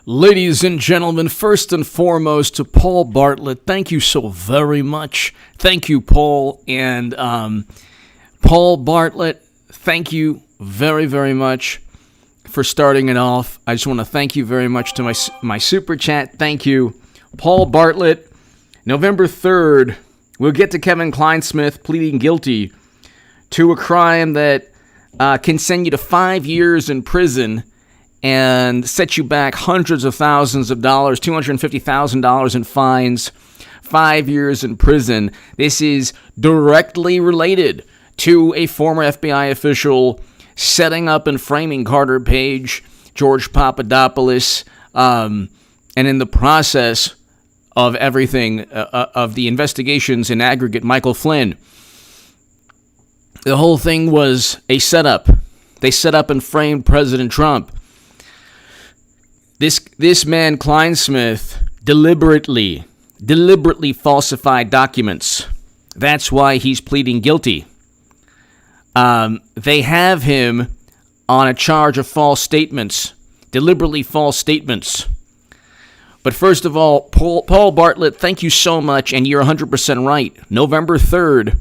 Ladies and gentlemen, first and foremost to Paul Bartlett, thank you so very much. Thank you, Paul. And Paul Bartlett, thank you very, very much for starting it off. I just want to thank you very much to my super chat. Thank you. Paul Bartlett, November 3rd, we'll get to Kevin Clinesmith pleading guilty to a crime that can send you to 5 years in prison and set you back hundreds of thousands of dollars, $250,000 in fines, 5 years in prison. This is directly related to a former FBI official setting up and framing Carter Page, George Papadopoulos, and in the process of everything, of the investigations in aggregate, Michael Flynn. The whole thing was a setup. They set up and framed President Trump. This man, Clinesmith, deliberately falsified documents. That's why he's pleading guilty. They have him on a charge of false statements, deliberately false statements. But first of all, Paul Bartlett, thank you so much, and you're 100% right. November 3rd,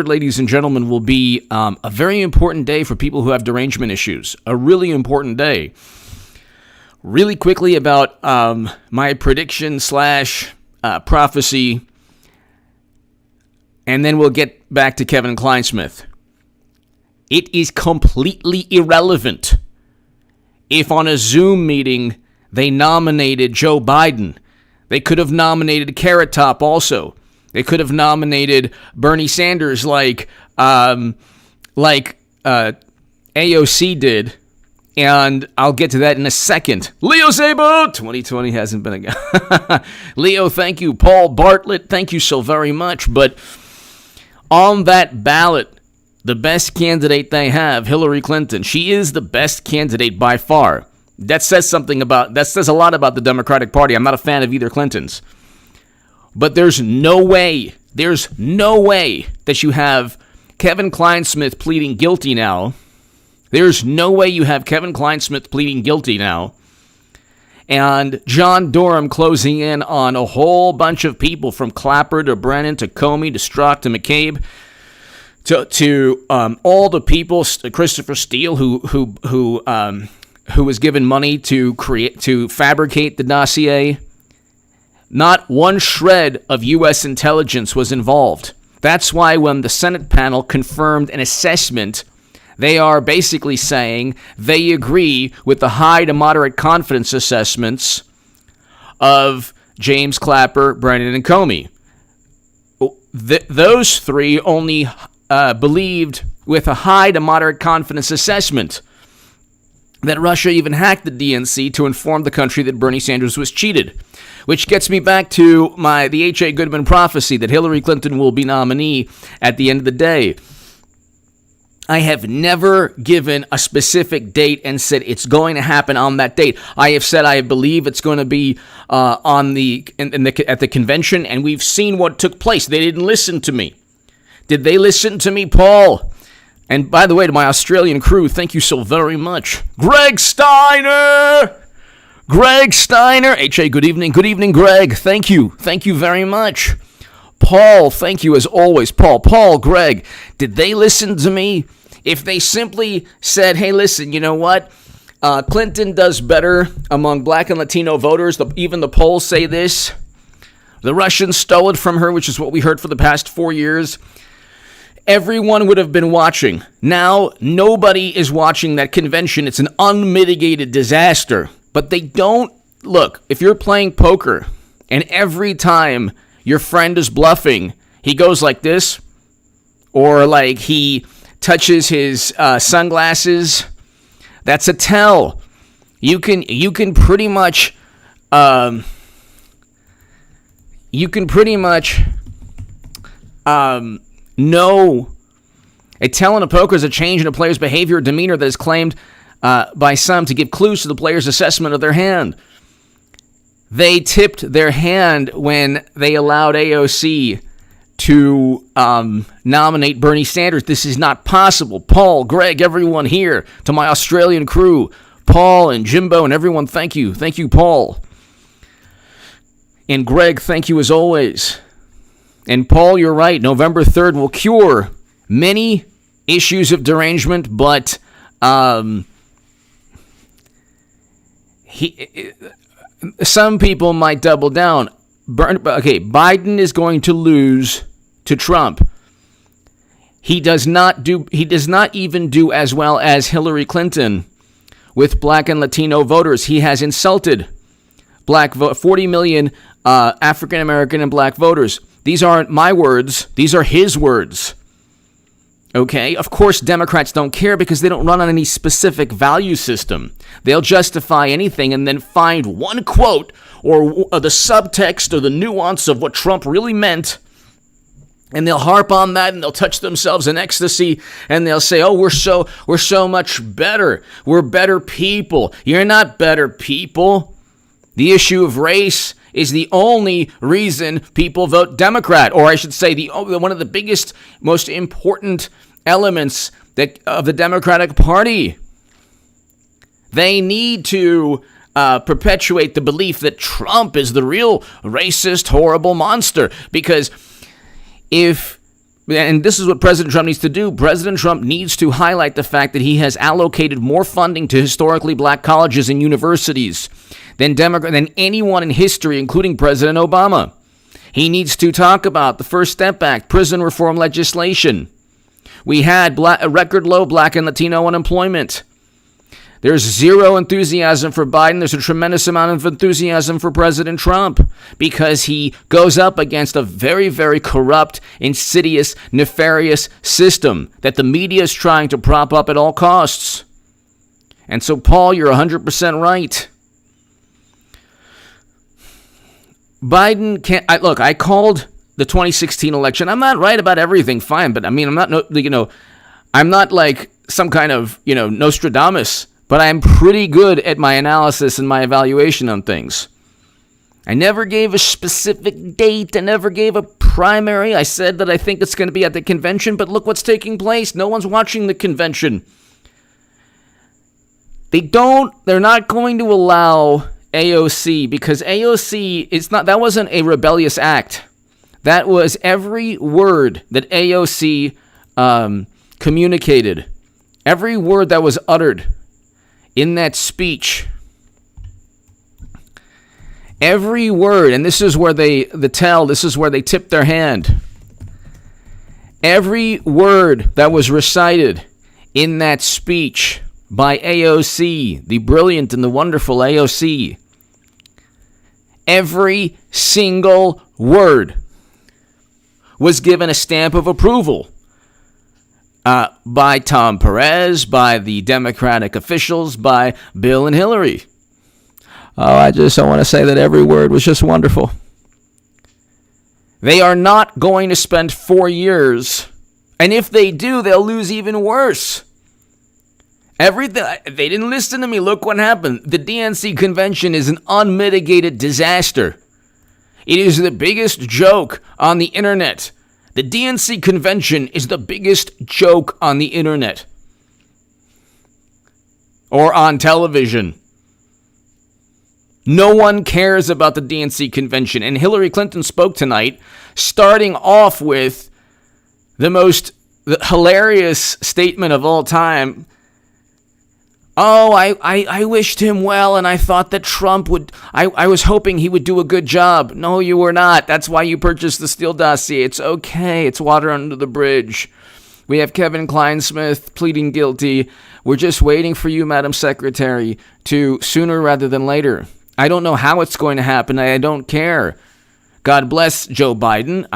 ladies and gentlemen, will be a very important day for people who have derangement issues. A really important day. Really quickly about my prediction / prophecy, and then we'll get back to Kevin Clinesmith. It is completely irrelevant if on a Zoom meeting they nominated Joe Biden. They could have nominated Carrot Top also. They could have nominated Bernie Sanders like AOC did. And I'll get to that in a second. Leo Szabo, 2020 hasn't been a guy. Leo, thank you. Paul Bartlett, thank you so very much. But on that ballot, the best candidate they have, Hillary Clinton. She is the best candidate by far. That says a lot about the Democratic Party. I'm not a fan of either Clintons. But there's no way that you have Kevin Clinesmith pleading guilty now. There's no way you have Kevin Clinesmith pleading guilty now, and John Durham closing in on a whole bunch of people, from Clapper to Brennan to Comey to Strzok to McCabe to all the people, Christopher Steele, who was given money to fabricate the dossier. Not one shred of U.S. intelligence was involved. That's why when the Senate panel confirmed an assessment, they are basically saying they agree with the high to moderate confidence assessments of James Clapper, Brennan, and Comey. Those three only believed with a high to moderate confidence assessment that Russia even hacked the DNC to inform the country that Bernie Sanders was cheated. Which gets me back to the H.A. Goodman prophecy that Hillary Clinton will be nominee at the end of the day. I have never given a specific date and said it's going to happen on that date. I have said I believe it's going to be at the convention, and we've seen what took place. They didn't listen to me. Did they listen to me, Paul? And by the way, to my Australian crew, thank you so very much. Greg Steiner! H.A., good evening. Good evening, Greg. Thank you. Thank you very much. Paul, thank you as always. Paul, Greg, did they listen to me? If they simply said, hey, listen, you know what? Clinton does better among black and Latino voters. Even the polls say this. The Russians stole it from her, which is what we heard for the past 4 years. Everyone would have been watching. Now, nobody is watching that convention. It's an unmitigated disaster. But they don't. Look, if you're playing poker and every time your friend is bluffing, he goes like this, or like he touches his sunglasses, that's a tell. You can pretty much know. A tell in a poker is a change in a player's behavior or demeanor that is claimed by some to give clues to the player's assessment of their hand. They tipped their hand when they allowed AOC to nominate Bernie Sanders. This is not possible. Paul, Greg, everyone here, to my Australian crew, Paul and Jimbo and everyone, thank you. Thank you, Paul. And Greg, thank you as always. And Paul, you're right. November 3rd will cure many issues of derangement, but some people might double down. Biden is going to lose to Trump. He does not even do as well as Hillary Clinton with black and Latino voters. He has insulted 40 million African American and black voters. These aren't my words. These are his words. Okay? Of course, Democrats don't care because they don't run on any specific value system. They'll justify anything and then find one quote or the subtext or the nuance of what Trump really meant, and they'll harp on that, and they'll touch themselves in ecstasy, and they'll say, oh, we're so much better. We're better people. You're not better people. The issue of race is the only reason people vote Democrat, or I should say one of the biggest, most important elements of the Democratic Party. They need to perpetuate the belief that Trump is the real racist, horrible monster, because and this is what President Trump needs to do. President Trump needs to highlight the fact that he has allocated more funding to historically black colleges and universities than anyone in history, including President Obama. He needs to talk about the First Step Act, prison reform legislation. We had record low black and Latino unemployment. There's zero enthusiasm for Biden. There's a tremendous amount of enthusiasm for President Trump because he goes up against a very, very corrupt, insidious, nefarious system that the media is trying to prop up at all costs. And so, Paul, you're 100% right. Biden can't. I called the 2016 election. I'm not right about everything, fine, but I mean, I'm not like some kind of, Nostradamus. But I'm pretty good at my analysis and my evaluation on things. I never gave a specific date. I never gave a primary. I said that I think it's going to be at the convention, but look what's taking place. No one's watching the convention. They're not going to allow AOC because AOC, that wasn't a rebellious act. That was every word that AOC communicated. Every word that was uttered in that speech, every word, and this is where this is where they tip their hand. Every word that was recited in that speech by AOC, the brilliant and the wonderful AOC, every single word was given a stamp of approval. By Tom Perez, by the Democratic officials, by Bill and Hillary. I want to say that every word was just wonderful. They are not going to spend 4 years, and if they do, they'll lose even worse. They didn't listen to me. Look what happened. The DNC convention is an unmitigated disaster. It is the biggest joke on the internet. The DNC convention is the biggest joke on the internet or on television. No one cares about the DNC convention. And Hillary Clinton spoke tonight, starting off with the hilarious statement of all time. Oh, I wished him well, and I thought that Trump would, I was hoping he would do a good job. No, you were not. That's why you purchased the Steele dossier. It's okay. It's water under the bridge. We have Kevin Clinesmith pleading guilty. We're just waiting for you, Madam Secretary, to sooner rather than later. I don't know how it's going to happen. I don't care. God bless Joe Biden.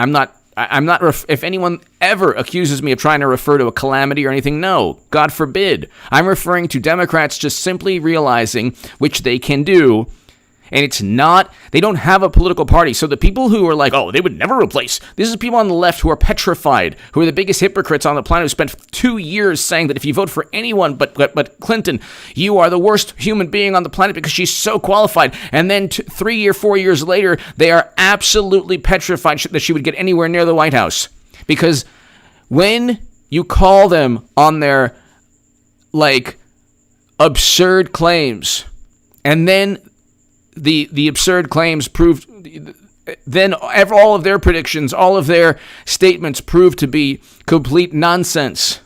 If anyone ever accuses me of trying to refer to a calamity or anything, no, God forbid. I'm referring to Democrats just simply realizing, which they can do, and they don't have a political party. So the people who are like, oh, they would never replace, this is people on the left who are petrified, who are the biggest hypocrites on the planet, who spent 2 years saying that if you vote for anyone but Clinton, you are the worst human being on the planet because she's so qualified. And then 3 or 4 years later, they are absolutely petrified that she would get anywhere near the White House. Because when you call them on their, absurd claims. And then the absurd claims proved, then all of their predictions, all of their statements proved to be complete nonsense.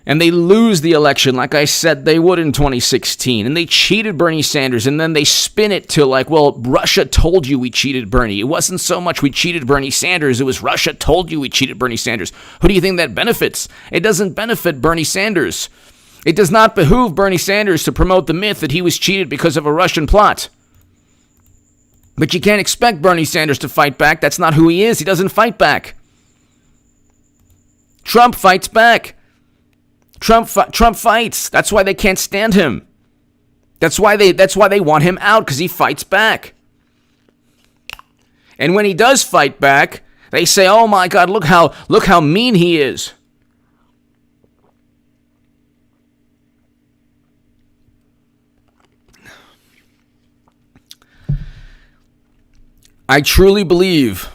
And they lose the election like I said they would in 2016. And they cheated Bernie Sanders. And then they spin it to like, well, Russia told you we cheated Bernie. It wasn't so much we cheated Bernie Sanders. It was Russia told you we cheated Bernie Sanders. Who do you think that benefits? It doesn't benefit Bernie Sanders. It does not behoove Bernie Sanders to promote the myth that he was cheated because of a Russian plot. But you can't expect Bernie Sanders to fight back. That's not who he is. He doesn't fight back. Trump fights back. Trump fights. That's why they can't stand him. That's why they want him out, because he fights back. And when he does fight back, they say, "Oh my God, look how mean he is." I truly believe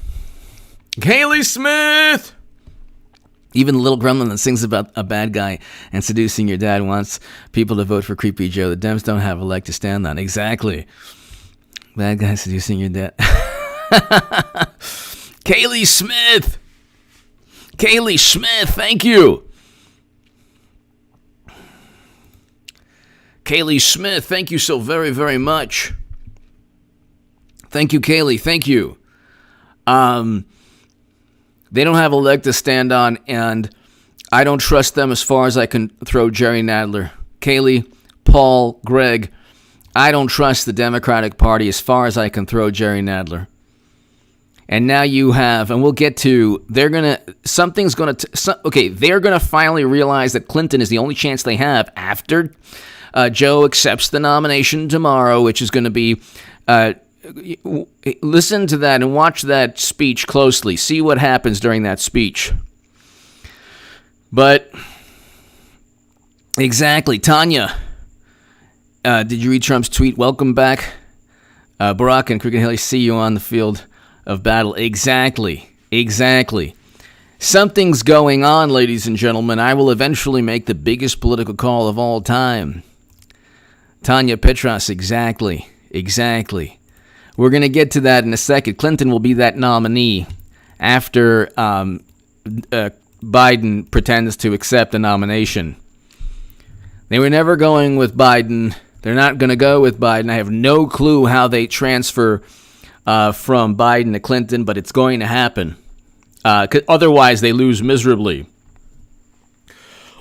Clinesmith, even the little gremlin that sings about a bad guy and seducing your dad, wants people to vote for Creepy Joe. The Dems don't have a leg to stand on. Exactly. Bad guy seducing your dad. Clinesmith. Clinesmith, thank you. Clinesmith, thank you so very, very much. Thank you, Kaylee. Thank you. They don't have a leg to stand on, and I don't trust them as far as I can throw Jerry Nadler. Kaylee, Paul, Greg, I don't trust the Democratic Party as far as I can throw Jerry Nadler. And now you have, and we'll get to, they're going to finally realize that Clinton is the only chance they have after Joe accepts the nomination tomorrow, which is going to be... listen to that and watch that speech closely. See what happens during that speech. But, exactly. Tanya, did you read Trump's tweet? Welcome back. Barack and Cricket Haley, see you on the field of battle. Exactly. Something's going on, ladies and gentlemen. I will eventually make the biggest political call of all time. Tanya Petras, exactly. We're going to get to that in a second. Clinton will be that nominee after Biden pretends to accept the nomination. They were never going with Biden. They're not going to go with Biden. I have no clue how they transfer from Biden to Clinton, but it's going to happen. Otherwise, they lose miserably.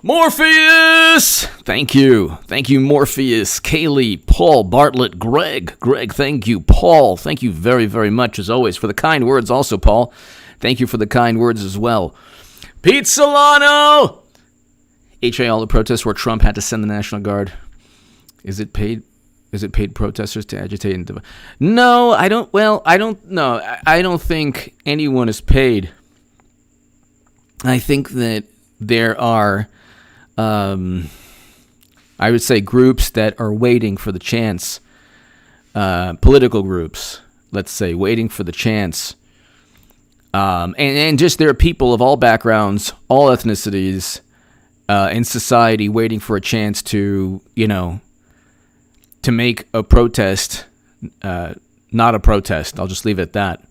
Morpheus! Thank you, Morpheus, Kaylee, Paul, Bartlett, Greg, thank you, Paul, thank you very, very much, as always, for the kind words also, Paul. Thank you for the kind words as well. Pete Solano! HA, all the protests where Trump had to send the National Guard. Is it paid protesters to agitate and... No, I don't know. I don't think anyone is paid. I think that there are... I would say groups that are waiting for the chance, political groups, let's say, waiting for the chance. And just there are people of all backgrounds, all ethnicities in society waiting for a chance to, to make a protest, not a protest. I'll just leave it at that.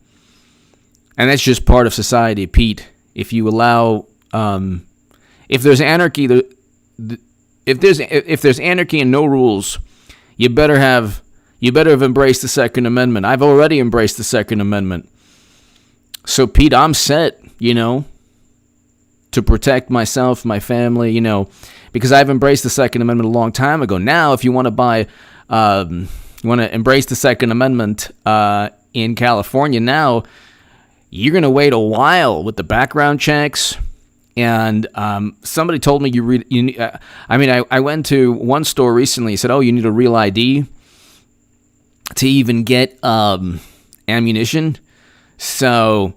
And that's just part of society, Pete. If you allow, if there's anarchy, if there's anarchy and no rules, you better have embraced the Second Amendment. I've already embraced the Second Amendment. So Pete, I'm set, to protect myself, my family, because I've embraced the Second Amendment a long time ago. Now, if you want to embrace the Second Amendment in California, now you're going to wait a while with the background checks. And somebody told me I went to one store recently. He said, "Oh, you need a real ID to even get ammunition." So,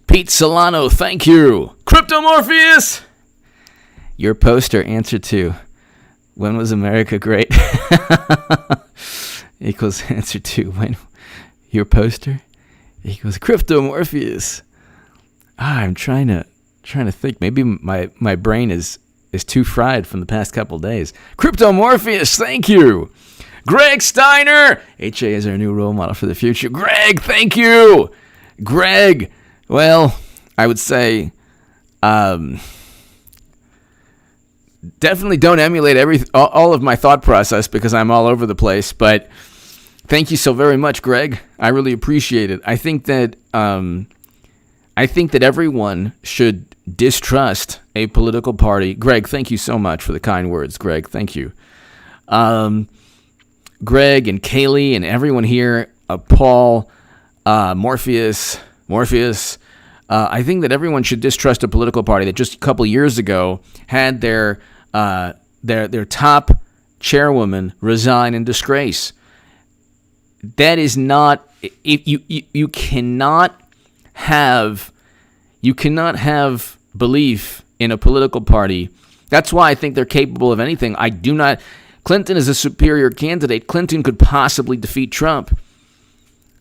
Pete Solano, thank you. Crypto Morpheus, your poster answer to when was America great equals answer to when your poster equals Crypto Morpheus. I'm trying to think. Maybe my brain is is too fried from the past couple days. Crypto Morpheus, thank you. Greg Steiner, HA is our new role model for the future. Greg, thank you. Greg, well, I would say definitely don't emulate all of my thought process because I'm all over the place, but thank you so very much, Greg. I really appreciate it. I think that everyone should distrust a political party. Greg, thank you so much for the kind words, Greg. Thank you. Greg and Kaylee and everyone here, Paul, Morpheus. I think that everyone should distrust a political party that just a couple years ago had their top chairwoman resign in disgrace. That is not. You cannot have belief in a political party. That's why I think they're capable of anything. I do not. Clinton is a superior candidate. Clinton could possibly defeat Trump.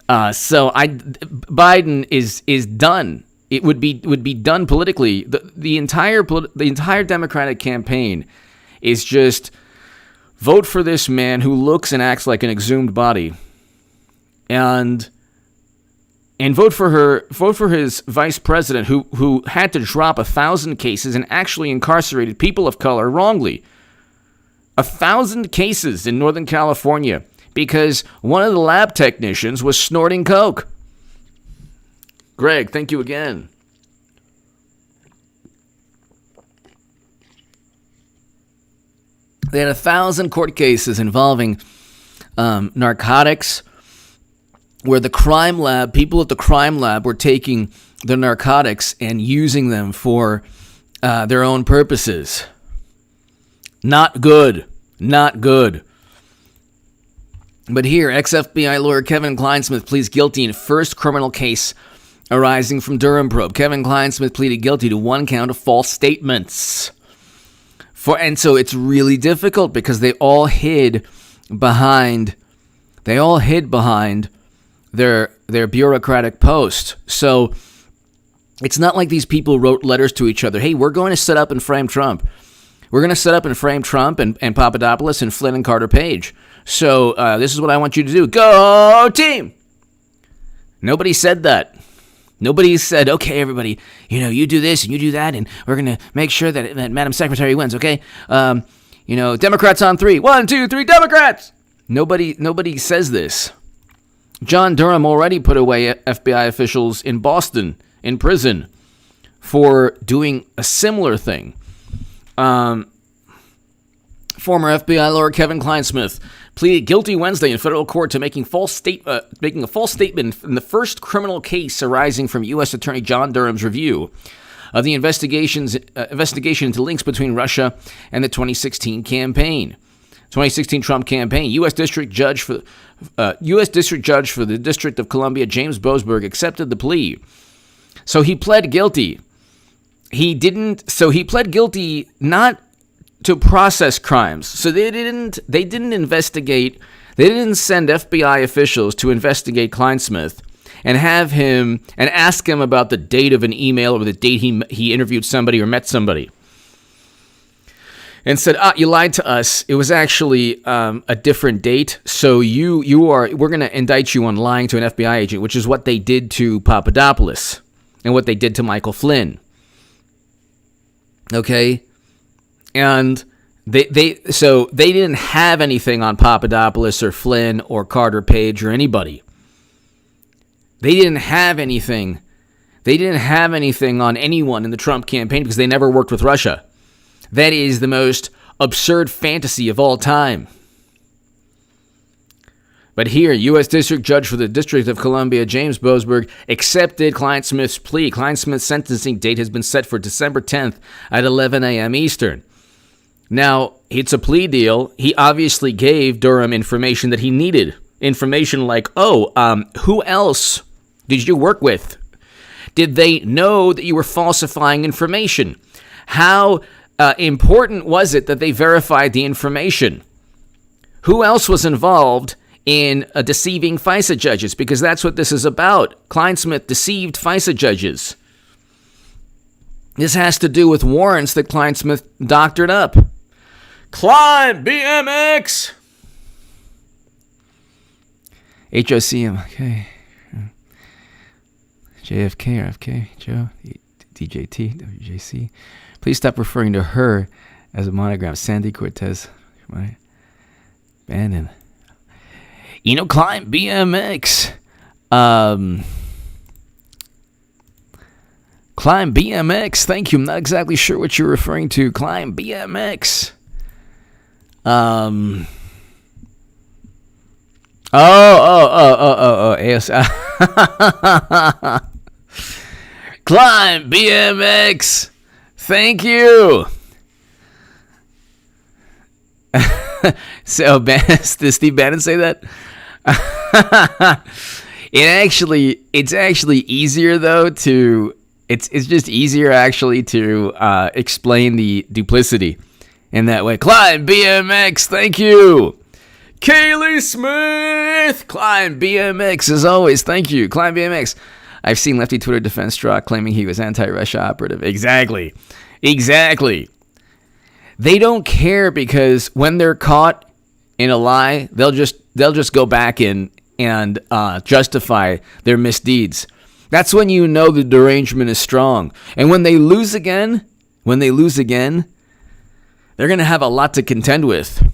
Biden is done. It would be done politically. The entire Democratic campaign is just vote for this man who looks and acts like an exhumed body, and vote for his vice president who had to drop 1,000 cases and actually incarcerated people of color wrongly. 1,000 cases in Northern California because one of the lab technicians was snorting coke. Greg, thank you again. They had 1,000 court cases involving narcotics, where people at the crime lab were taking the narcotics and using them for their own purposes. Not good. Not good. But here, ex-FBI lawyer Kevin Clinesmith pleads guilty in first criminal case arising from Durham probe. Kevin Clinesmith pleaded guilty to one count of false statements. And so it's really difficult because they all hid behind their bureaucratic post. So it's not like these people wrote letters to each other. Hey, we're going to set up and frame Trump. We're going to set up and frame Trump and Papadopoulos and Flynn and Carter Page. So this is what I want you to do. Go team! Nobody said that. Nobody said, okay, everybody, you do this and you do that, and we're going to make sure that Madam Secretary wins, okay? Democrats on 3. 1, 2, 3, Democrats! Nobody says this. John Durham already put away FBI officials in Boston in prison for doing a similar thing. Former FBI lawyer Kevin Clinesmith pleaded guilty Wednesday in federal court to making a false statement in the first criminal case arising from U.S. Attorney John Durham's review of the investigation into links between Russia and the 2016 Trump campaign. U.S. District Judge for the District of Columbia, James Boasberg, accepted the plea. So he pled guilty. He pled guilty not to process crimes. So they didn't investigate. They didn't send FBI officials to investigate Clinesmith and have him and ask him about the date of an email or the date he interviewed somebody or met somebody. And said, you lied to us. It was actually a different date. So we're going to indict you on lying to an FBI agent, which is what they did to Papadopoulos and what they did to Michael Flynn. Okay, and they didn't have anything on Papadopoulos or Flynn or Carter Page or anybody. They didn't have anything. They didn't have anything on anyone in the Trump campaign because they never worked with Russia. That is the most absurd fantasy of all time. But here, U.S. District Judge for the District of Columbia, James Boasberg, accepted Clinesmith's plea. Clinesmith's sentencing date has been set for December 10th at 11 a.m. Eastern. Now, it's a plea deal. He obviously gave Durham information that he needed. Information like, who else did you work with? Did they know that you were falsifying information? How important was it that they verified the information? Who else was involved in deceiving FISA judges? Because that's what this is about. Clinesmith deceived FISA judges. This has to do with warrants that Clinesmith doctored up. Climb BMX! HOCM, okay. JFK, RFK, Joe, DJT, WJC. Please stop referring to her as a monogram. Sandy Cortez, right? Bannon. Climb BMX. Climb BMX. Thank you. I'm not exactly sure what you're referring to. Climb BMX. AS. Climb BMX. Thank you. So, did Steve Bannon say that? It's actually easier though to. It's just easier actually to explain the duplicity in that way. Climb BMX. Thank you. Clinesmith. Climb BMX as always. Thank you. Climb BMX. I've seen lefty Twitter defense Strzok claiming he was anti-Russia operative. Exactly. They don't care because when they're caught in a lie, they'll just go back in and justify their misdeeds. That's when you know the derangement is strong. And when they lose again, they're going to have a lot to contend with.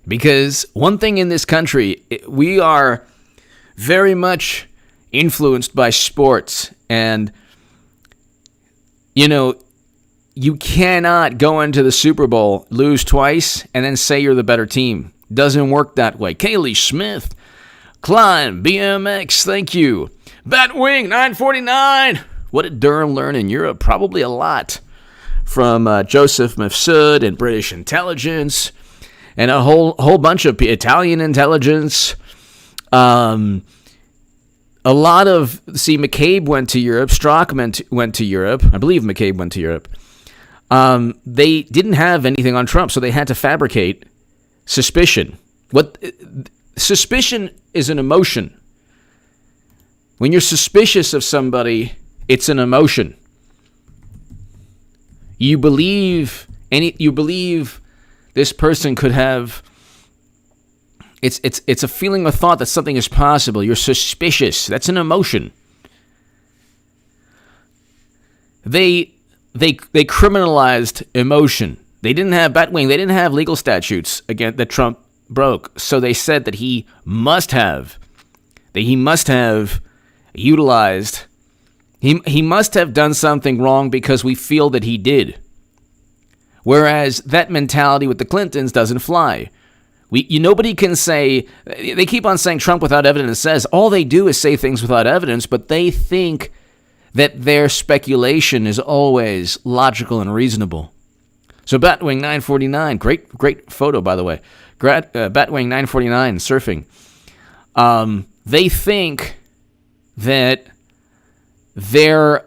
Because one thing in this country, we are very much influenced by sports. And, you cannot go into the Super Bowl, lose twice, and then say you're the better team. Doesn't work that way. Kaylee Smith, Climb BMX, thank you. Batwing 949. What did Durham learn in Europe? Probably a lot from Joseph Mifsud and British intelligence and a whole bunch of Italian intelligence. A lot of, McCabe went to Europe. Strzok went to Europe. I believe McCabe went to Europe. They didn't have anything on Trump, so they had to fabricate suspicion. Suspicion is an emotion. When you're suspicious of somebody, it's an emotion. You believe this person could have. It's a feeling of thought that something is possible. You're suspicious. That's an emotion. They criminalized emotion. They didn't have Batwing. They didn't have legal statutes again that Trump broke. So they said that he must have utilized. He must have done something wrong because we feel that he did. Whereas that mentality with the Clintons doesn't fly. Nobody can say. They keep on saying Trump without evidence says. All they do is say things without evidence, but they think that their speculation is always logical and reasonable. So Batwing 949, great photo, by the way. Batwing 949, surfing. They think that their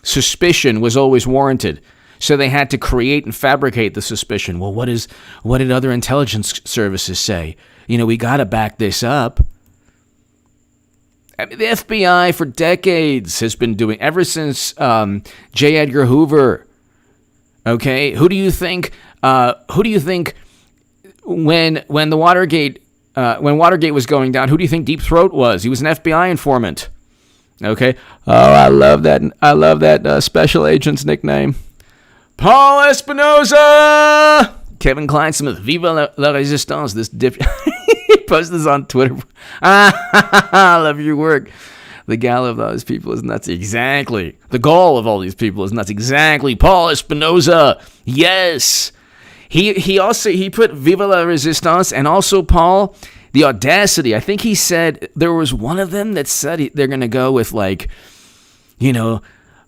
suspicion was always warranted. So they had to create and fabricate the suspicion. Well, what did other intelligence services say? We got to back this up. I mean, the FBI for decades has been doing, ever since J. Edgar Hoover. Okay, who do you think when the Watergate was going down? Who do you think Deep Throat was? He was an FBI informant. Okay. Oh, I love that special agent's nickname. Paul Espinoza! Kevin Clinesmith, Viva la Resistance. He posted this on Twitter. I love your work. The gall of those people is nuts. Exactly. The gall of all these people is nuts. Exactly. Paul Espinoza. Yes. He put Viva la Resistance, and also Paul, the audacity. I think he said there was one of them that said they're going to go with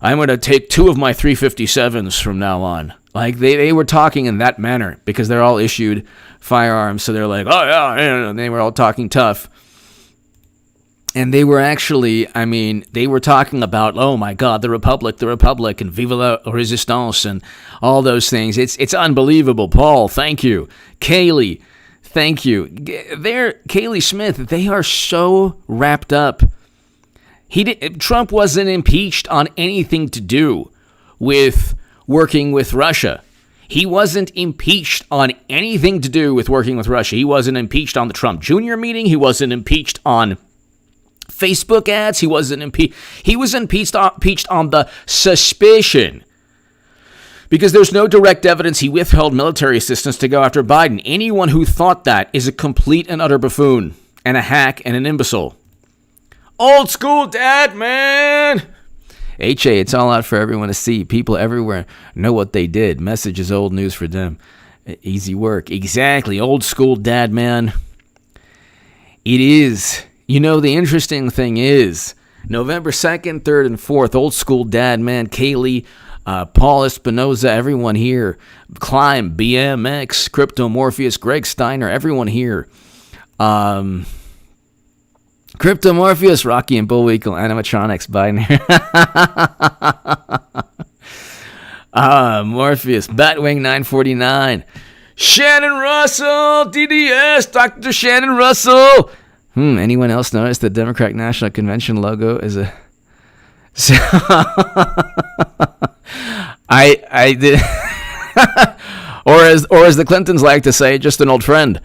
I'm going to take 2 of my 357s from now on. Like, they were talking in that manner because they're all issued firearms. So they're like, oh, yeah. And they were all talking tough. And they were actually, they were talking about, oh, my God, the Republic, and Viva la Resistance, and all those things. It's unbelievable. Paul, thank you. Kaylee, thank you. Kaylee Smith, they are so wrapped up. Trump wasn't impeached on anything to do with working with Russia. He wasn't impeached on anything to do with working with Russia. He wasn't impeached on the Trump Jr. meeting. He wasn't impeached on Facebook ads. He wasn't impeached. He was impeached on the suspicion. Because there's no direct evidence he withheld military assistance to go after Biden. Anyone who thought that is a complete and utter buffoon and a hack and an imbecile. Old school dad, man. HA, it's all out for everyone to see. People everywhere know what they did. Message is old news for them. Easy work. Exactly. Old school dad, man. It is. You know, the interesting thing is, November 2nd, 3rd, and 4th, old school dad, man, Kaylee, Paul Espinoza, everyone here. Climb, BMX, Crypto Morpheus, Greg Steiner, everyone here. Crypto Morpheus, Rocky and Bullweekle, Animatronics, Biden here. Morpheus, Batwing 949. Shannon Russell, DDS, Dr. Shannon Russell. Anyone else notice the Democratic National Convention logo is a... I did... or as the Clintons like to say, just an old friend.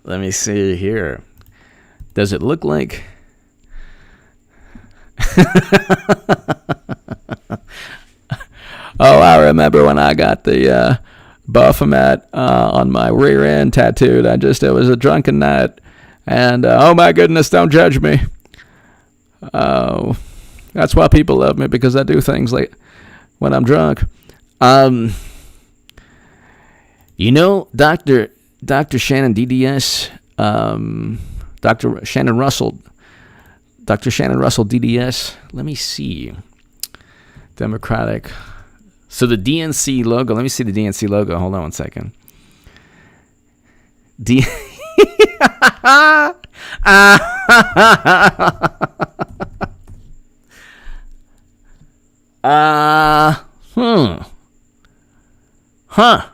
Let me see here. Does it look like... Oh, I remember when I got the Baphomet on my rear end tattooed. It was a drunken night. And, oh my goodness, don't judge me. Oh, that's why people love me, because I do things like when I'm drunk. You know, Dr. Shannon DDS, Dr. Shannon Russell DDS. Let me see. Democratic. So the DNC logo. Let me see the DNC logo. Hold on one second. Huh.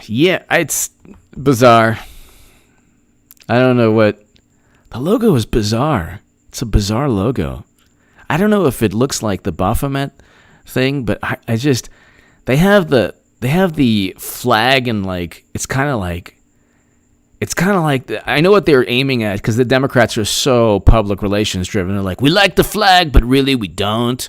Yeah, it's bizarre. I don't know what... The logo is bizarre. It's a bizarre logo. I don't know if it looks like the Baphomet thing, but I just... They have the flag and like... It's kind of like... I know what they're aiming at, because the Democrats are so public relations driven. They're like, we like the flag, but really we don't.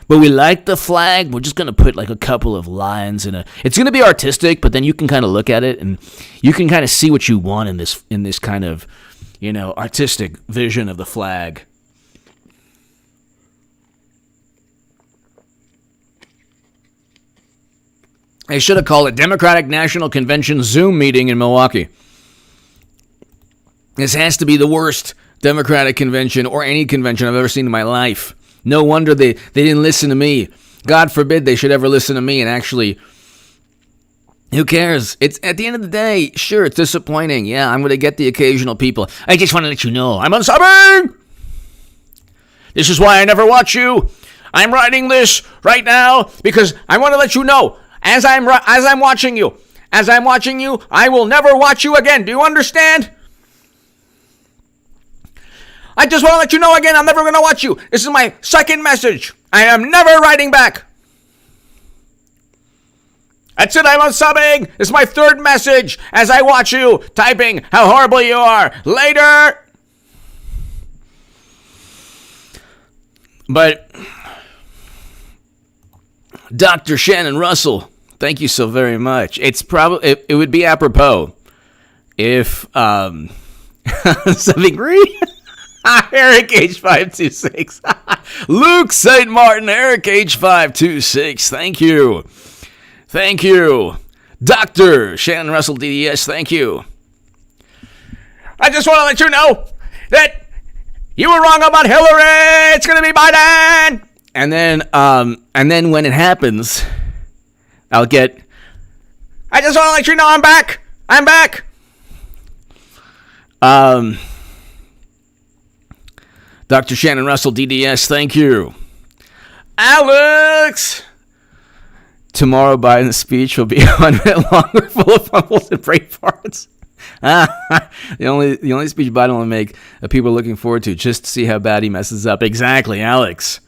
But we like the flag. We're just going to put like a couple of lines in a... It's going to be artistic, but then you can kind of look at it and you can kind of see what you want in this kind of, you know, artistic vision of the flag. They should have called it Democratic National Convention Zoom meeting in Milwaukee. This has to be the worst Democratic convention or any convention I've ever seen in my life. No wonder they didn't listen to me. God forbid they should ever listen to me and actually... Who cares? It's at the end of the day, sure, it's disappointing. Yeah, I'm going to get the occasional people. I just want to let you know, I'm unsubbing! This is why I never watch you. I'm writing this right now because I want to let you know, as I'm watching you, I will never watch you again. Do you understand? I just want to let you know again, I'm never going to watch you. This is my second message. I am never writing back. That's it, I'm unsubbing. This is my third message as I watch you typing how horrible you are. Later. But Dr. Shannon Russell, thank you so very much. It's probably it would be apropos if something green. Eric H526. Luke St. Martin, Eric H526. Thank you. Dr. Shannon Russell DDS, thank you. I just want to let you know that you were wrong about Hillary. It's going to be Biden. And then when it happens, I just want to let you know I'm back. Dr. Shannon Russell, DDS, thank you. Alex! Tomorrow, Biden's speech will be 1 minute longer, full of fumbles and brain farts. The only speech Biden will make that people are looking forward to just to see how bad he messes up. Exactly, Alex.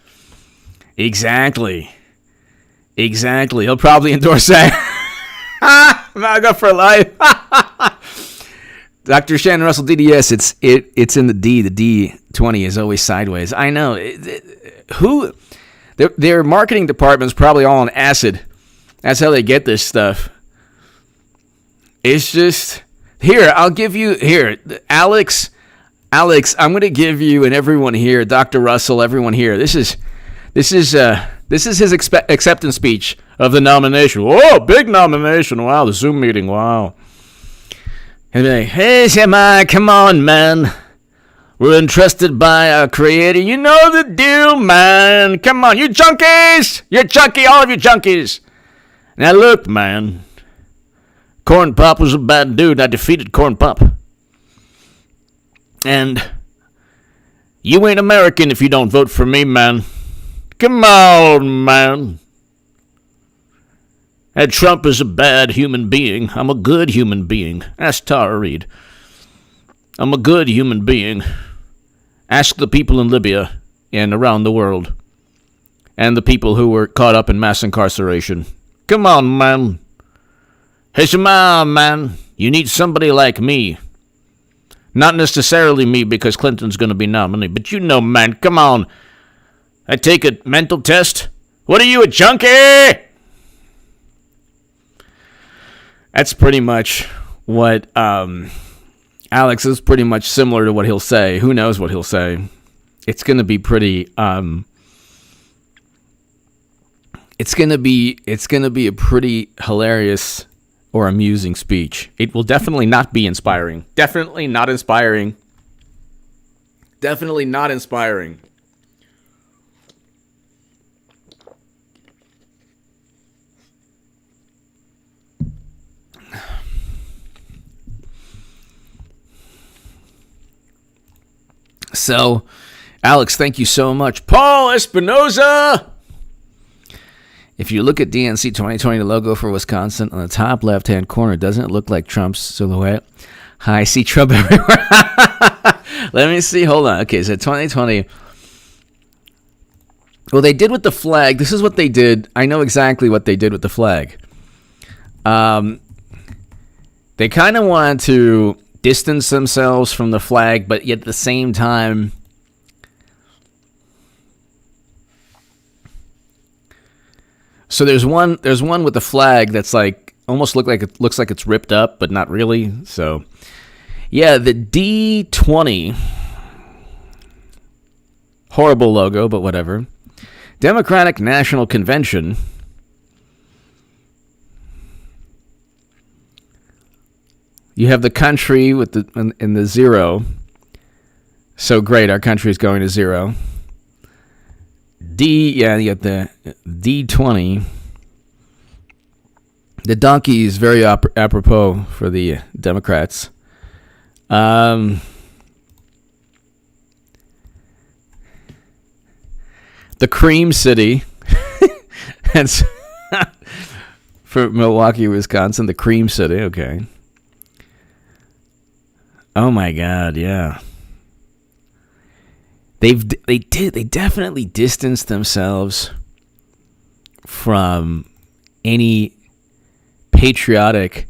Exactly. He'll probably endorse that. MAGA for life. Dr. Shannon Russell, DDS, it's in the D. The D20 is always sideways. I know. Their marketing department's probably all on acid. That's how they get this stuff. It's just, I'll give you, Alex, I'm going to give you, and everyone here, Dr. Russell, everyone here, this is his acceptance speech of the nomination. Whoa, big nomination. Wow, the Zoom meeting. Wow. And be like, hey, Shema, come on, man. We're entrusted by our creator. You know the deal, man. Come on, you junkies. You're junkie, all of you junkies. Now look, man. Corn Pop was a bad dude. I defeated Corn Pop. And you ain't American if you don't vote for me, man. Come on, man. And Trump is a bad human being. I'm a good human being. Ask Tara Reid. I'm a good human being. Ask the people in Libya and around the world. And the people who were caught up in mass incarceration. Come on, man. Hey, Shema, man. You need somebody like me. Not necessarily me because Clinton's going to be nominated. But you know, man, come on. I take a mental test. What are you, a junkie? That's pretty much what Alex is pretty much similar to what he'll say. Who knows what he'll say? It's going to be pretty it's going to be a pretty hilarious or amusing speech. It will definitely not be inspiring. Definitely not inspiring. Definitely not inspiring. So, Alex, thank you so much. Paul Espinoza! If you look at DNC 2020, the logo for Wisconsin, on the top left-hand corner, doesn't it look like Trump's silhouette? I see Trump everywhere. Let me see. Hold on. Okay, so 2020. Well, they did with the flag. This is what they did. I know exactly what they did with the flag. They kind of wanted to distance themselves from the flag, but yet at the same time, so there's one with the flag that's like almost looks like it's ripped up, but not really. So yeah, the D20, horrible logo, but whatever. Democratic National Convention. You have the country with in the zero. So great, our country is going to zero. You got the D20. The donkey is very apropos for the Democrats. The Cream City. That's for Milwaukee, Wisconsin. The Cream City. Okay. Oh my God, yeah. They definitely distanced themselves from any patriotic,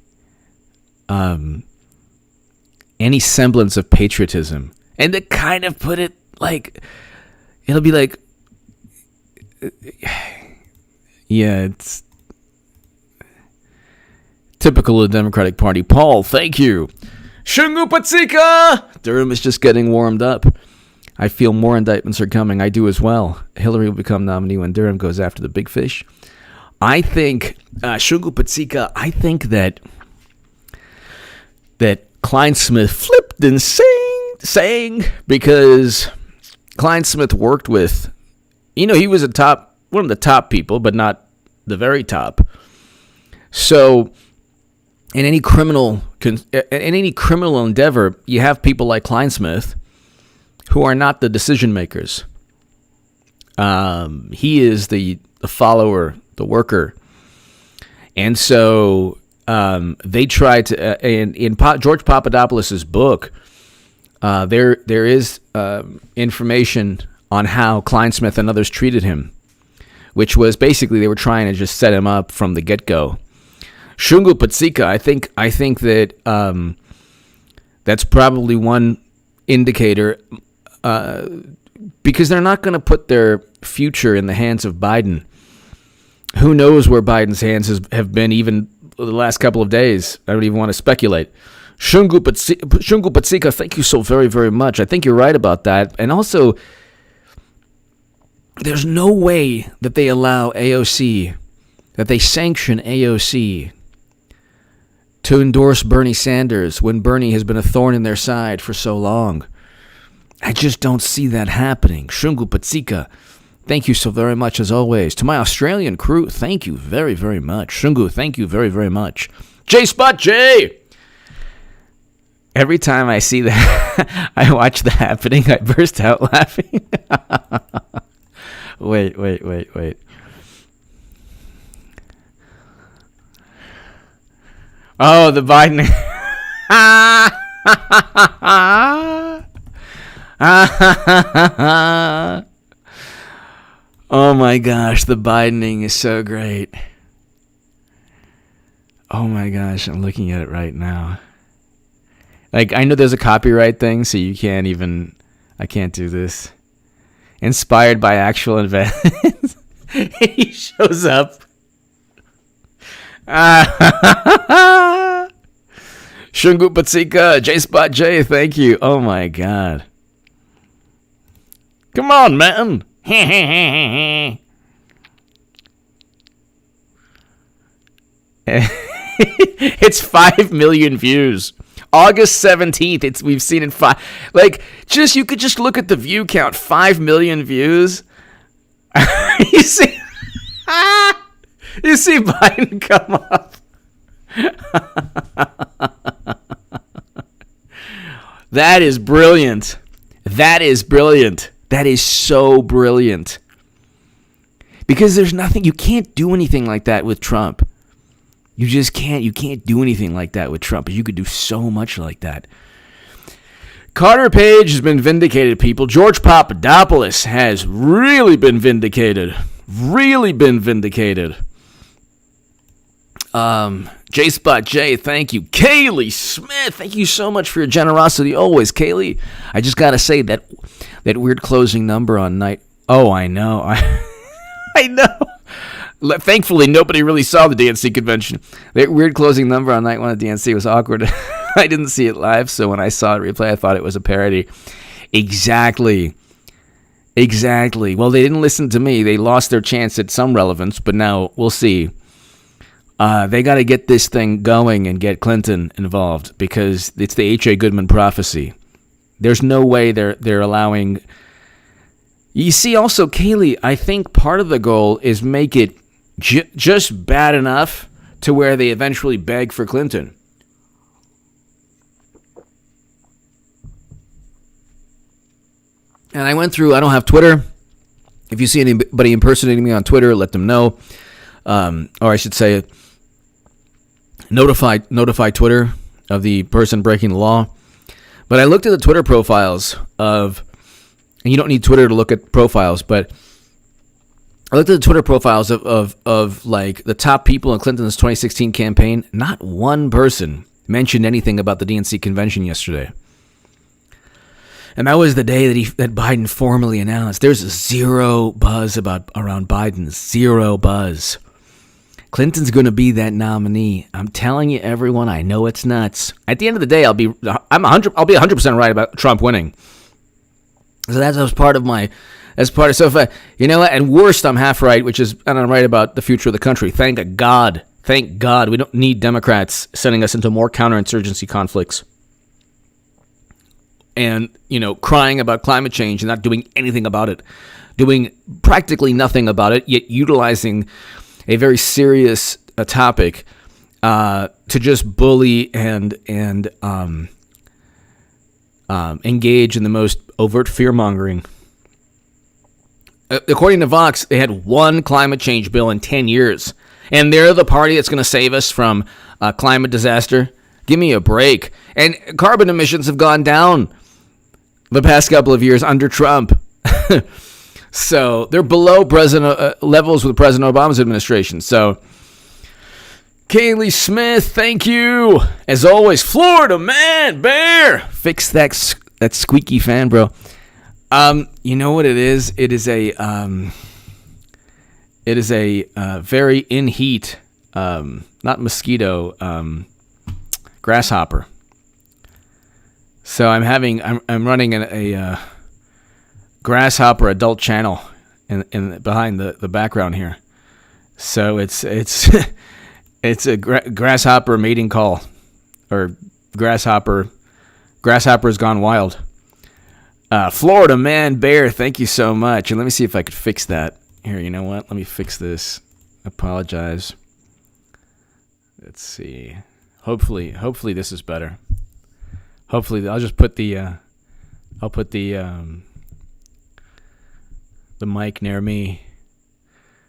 any semblance of patriotism, and to kind of put it like, it'll be like, yeah, it's typical of the Democratic Party. Paul, thank you. Shungu Patsika! Durham is just getting warmed up. I feel more indictments are coming. I do as well. Hillary will become nominee when Durham goes after the big fish. I think, Shungu Patsika, I think that Clinesmith flipped and sang because Clinesmith worked with, he was one of the top people, but not the very top. So in any criminal endeavor, you have people like Clinesmith who are not the decision makers. He is the follower, the worker. And so they tried to in George Papadopoulos' book. There is information on how Clinesmith and others treated him, which was basically they were trying to just set him up from the get-go. Shungu Patsika, I think that that's probably one indicator, because they're not going to put their future in the hands of Biden. Who knows where Biden's hands have been even the last couple of days? I don't even want to speculate. Shungu Patsika, thank you so very, very much. I think you're right about that. And also, there's no way that they allow AOC, that they sanction AOC to endorse Bernie Sanders when Bernie has been a thorn in their side for so long. I just don't see that happening. Shungu Patsika, thank you so very much as always. To my Australian crew, thank you very, very much. Shungu, thank you very, very much. J-Spot J! Every time I see that, I watch that happening, I burst out laughing. Wait. Oh, the Biden. Oh my gosh, the Bidening is so great. Oh my gosh, I'm looking at it right now. Like, I know there's a copyright thing, so you can't even, I can't do this. Inspired by actual events. He shows up. Shungu Patsika, J-Spot J, thank you. Oh my god. Come on, man. It's 5 million views. August 17th, we've seen it 5. Like, you could just look at the view count. 5 million views. You see, you see Biden come up. That is brilliant. That is brilliant. That is so brilliant. Because there's nothing, you can't do anything like that with Trump. You just can't. You can't do anything like that with Trump. But you could do so much like that. Carter Page has been vindicated, people. George Papadopoulos has really been vindicated. Really been vindicated. J-Spot J, thank you. Kaylee Smith, thank you so much for your generosity always. Kaylee, I just got to say that weird closing number on night. Oh, I know. I know. Thankfully, nobody really saw the DNC convention. That weird closing number on night one of DNC was awkward. I didn't see it live, so when I saw it replay, I thought it was a parody. Exactly. Well, they didn't listen to me. They lost their chance at some relevance, but now we'll see. They got to get this thing going and get Clinton involved because it's the H.A. Goodman prophecy. There's no way they're allowing. You see, also, Kaylee, I think part of the goal is make it just bad enough to where they eventually beg for Clinton. And I went through, I don't have Twitter. If you see anybody impersonating me on Twitter, let them know. Or I should say, notify Twitter of the person breaking the law. But I looked at the Twitter profiles of, and you don't need Twitter to look at profiles, but I looked at the Twitter profiles of like the top people in Clinton's 2016 campaign. Not one person mentioned anything about the DNC convention yesterday. And that was the day that Biden formally announced. There's zero buzz around Biden. Zero buzz. Clinton's going to be that nominee. I'm telling you, everyone. I know it's nuts. At the end of the day, I'll be 100% right about Trump winning. So that's part of my. So if I, you know what? And worst, I'm half right, and I'm right about the future of the country. Thank God. Thank God. We don't need Democrats sending us into more counterinsurgency conflicts. And, crying about climate change and not doing anything about it. Doing practically nothing about it, yet utilizing a very serious topic to just bully and engage in the most overt fear-mongering. According to Vox, they had one climate change bill in 10 years. And they're the party that's going to save us from climate disaster. Give me a break. And carbon emissions have gone down the past couple of years under Trump. So they're below President levels with President Obama's administration. So Kaylee Smith, thank you. As always, Florida man, Bear. Fix that squeaky fan, bro. You know what it is? It is a very in heat, not mosquito, grasshopper. So I'm running a grasshopper adult channel in behind the background here. So it's it's a grasshopper mating call, or grasshopper's gone wild. Florida man, Bear, thank you so much. And let me see if I could fix that. Here, you know what? Let me fix this. Apologize. Let's see. Hopefully this is better. Hopefully, I'll just put the mic near me.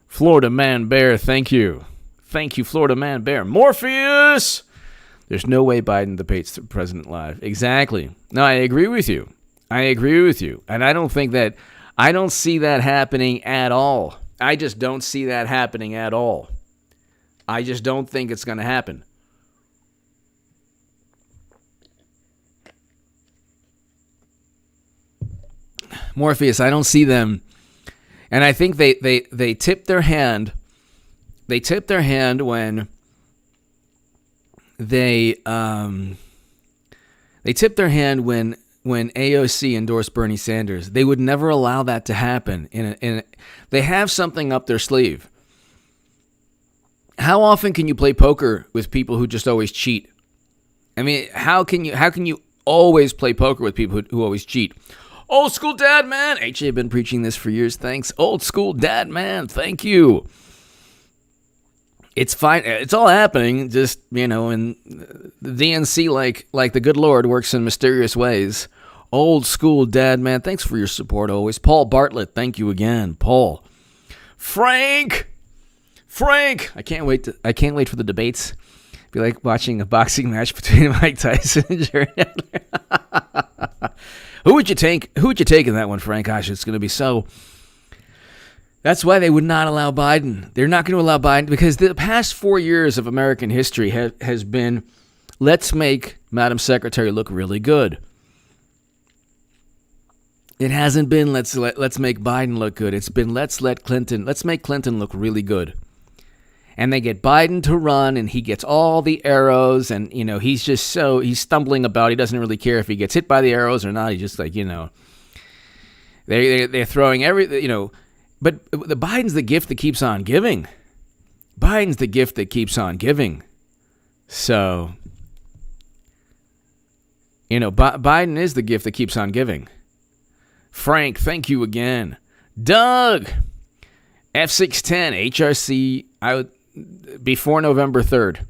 Florida man, Bear, thank you. Thank you, Florida man, Bear. Morpheus! There's no way Biden debates the president live. Exactly. No, I agree with you. And I don't see that happening at all. I just don't see that happening at all. I just don't think it's going to happen. Morpheus, I don't see them. And I think they tipped their hand. They tipped their hand when they tipped their hand when AOC endorsed Bernie Sanders. They would never allow that to happen. They have something up their sleeve. How often can you play poker with people who just always cheat? I mean, how can you always play poker with people who always cheat? Old school dad man. HJ been preaching this for years. Thanks. Old school dad man. Thank you. It's fine. It's all happening. Just, and the DNC, like the good Lord, works in mysterious ways. Old school dad man. Thanks for your support always. Paul Bartlett. Thank you again, Paul. Frank. I can't wait for the debates. It'd be like watching a boxing match between Mike Tyson and Jared Adler. Who would you take in that one, Frank? Gosh, it's going to be so. That's why they would not allow Biden. They're not going to allow Biden because the past 4 years of American history has been, let's make Madam Secretary look really good. It hasn't been let's make Biden look good. It's been let's make Clinton look really good. And they get Biden to run, and he gets all the arrows, and he's stumbling about. He doesn't really care if he gets hit by the arrows or not. He's just like they're throwing everything. But the Biden's the gift that keeps on giving. So, Biden is the gift that keeps on giving. Frank, thank you again. Doug, F610, HRC, before November 3rd.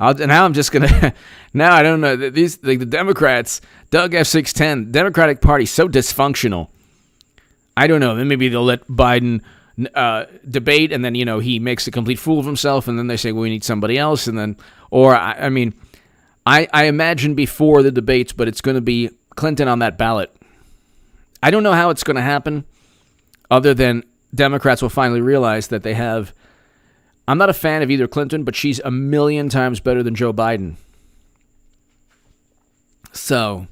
Now I'm just going to, now I don't know, the Democrats, Doug F610, Democratic Party, so dysfunctional. I don't know. Then maybe they'll let Biden debate, and then he makes a complete fool of himself, and then they say, well, we need somebody else, and then, or I imagine before the debates, but it's going to be Clinton on that ballot. I don't know how it's going to happen, other than Democrats will finally realize that they have. I'm not a fan of either Clinton, but she's a million times better than Joe Biden. So,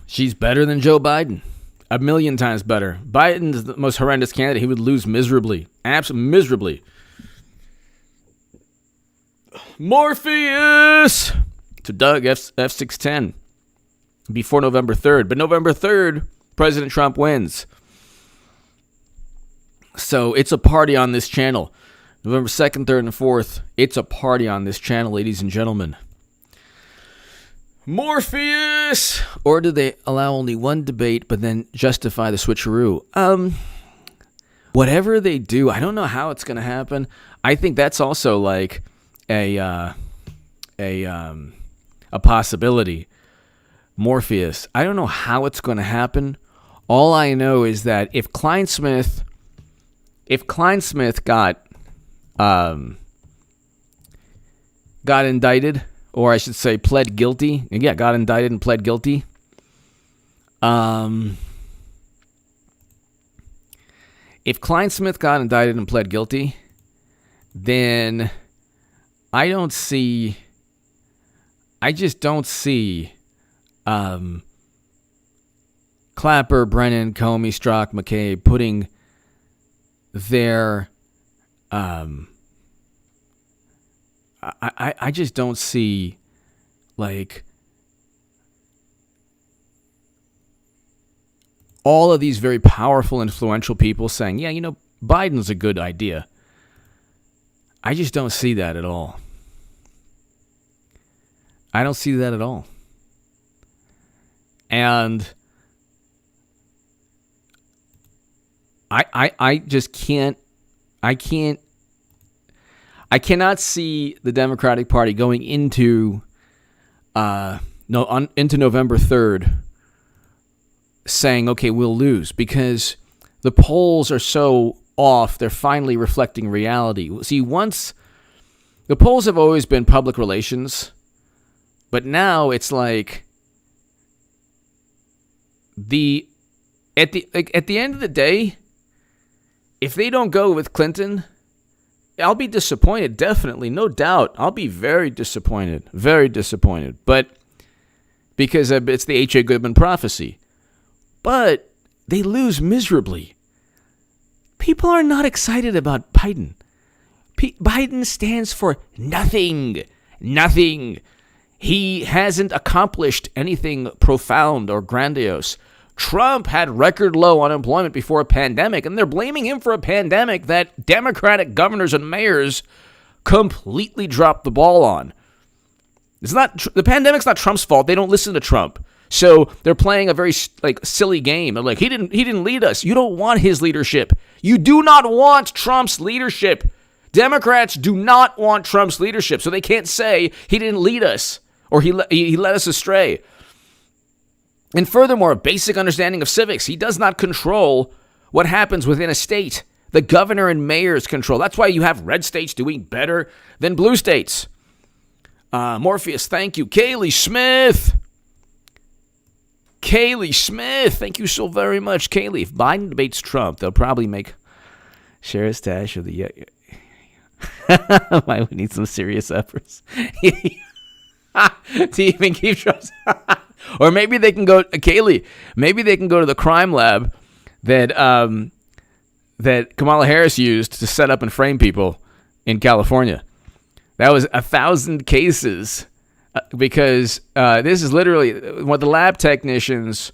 she's better than Joe Biden. A million times better. Biden's the most horrendous candidate. He would lose miserably. Absolutely miserably. Morpheus! To Doug F610. Before November 3rd. But November 3rd, President Trump wins. So it's a party on this channel. November 2nd, 3rd, and 4th. It's a party on this channel, ladies and gentlemen. Morpheus! Or do they allow only one debate but then justify the switcheroo? Whatever they do, I don't know how it's going to happen. I think that's also like a possibility. Morpheus. I don't know how it's going to happen. All I know is that if Clinesmith got got indicted, or I should say pled guilty. Yeah, got indicted and pled guilty. If Clinesmith got indicted and pled guilty, then I just don't see Clapper, Brennan, Comey, Strzok, McCabe putting their I just don't see, like, all of these very powerful, influential people saying, yeah, Biden's a good idea. I just don't see that at all. I don't see that at all. And I just can't, I cannot see the Democratic Party going into November 3rd saying, okay, we'll lose, because the polls are so off, they're finally reflecting reality. See, once the polls have always been public relations, but now it's like at the end of the day, if they don't go with Clinton, I'll be disappointed, definitely, no doubt. I'll be very disappointed. But because it's the H.A. Goodman prophecy. But they lose miserably. People are not excited about Biden. Biden stands for nothing. Nothing. He hasn't accomplished anything profound or grandiose. Trump had record low unemployment before a pandemic, and they're blaming him for a pandemic that Democratic governors and mayors completely dropped the ball on. The pandemic's not Trump's fault. They don't listen to Trump. So they're playing a very silly game. They're like, he didn't lead us. You don't want his leadership. You do not want Trump's leadership. Democrats do not want Trump's leadership, so they can't say he didn't lead us or he led us astray. And furthermore, a basic understanding of civics. He does not control what happens within a state. The governor and mayors control. That's why you have red states doing better than blue states. Morpheus, thank you. Kaylee Smith, thank you so very much. Kaylee, if Biden debates Trump, they'll probably share a stash of the... Why we need some serious efforts to even keep Trump... Or maybe they can go, Kaylee, maybe they can go to the crime lab that Kamala Harris used to set up and frame people in California. That was 1,000 cases because this is literally what the lab technicians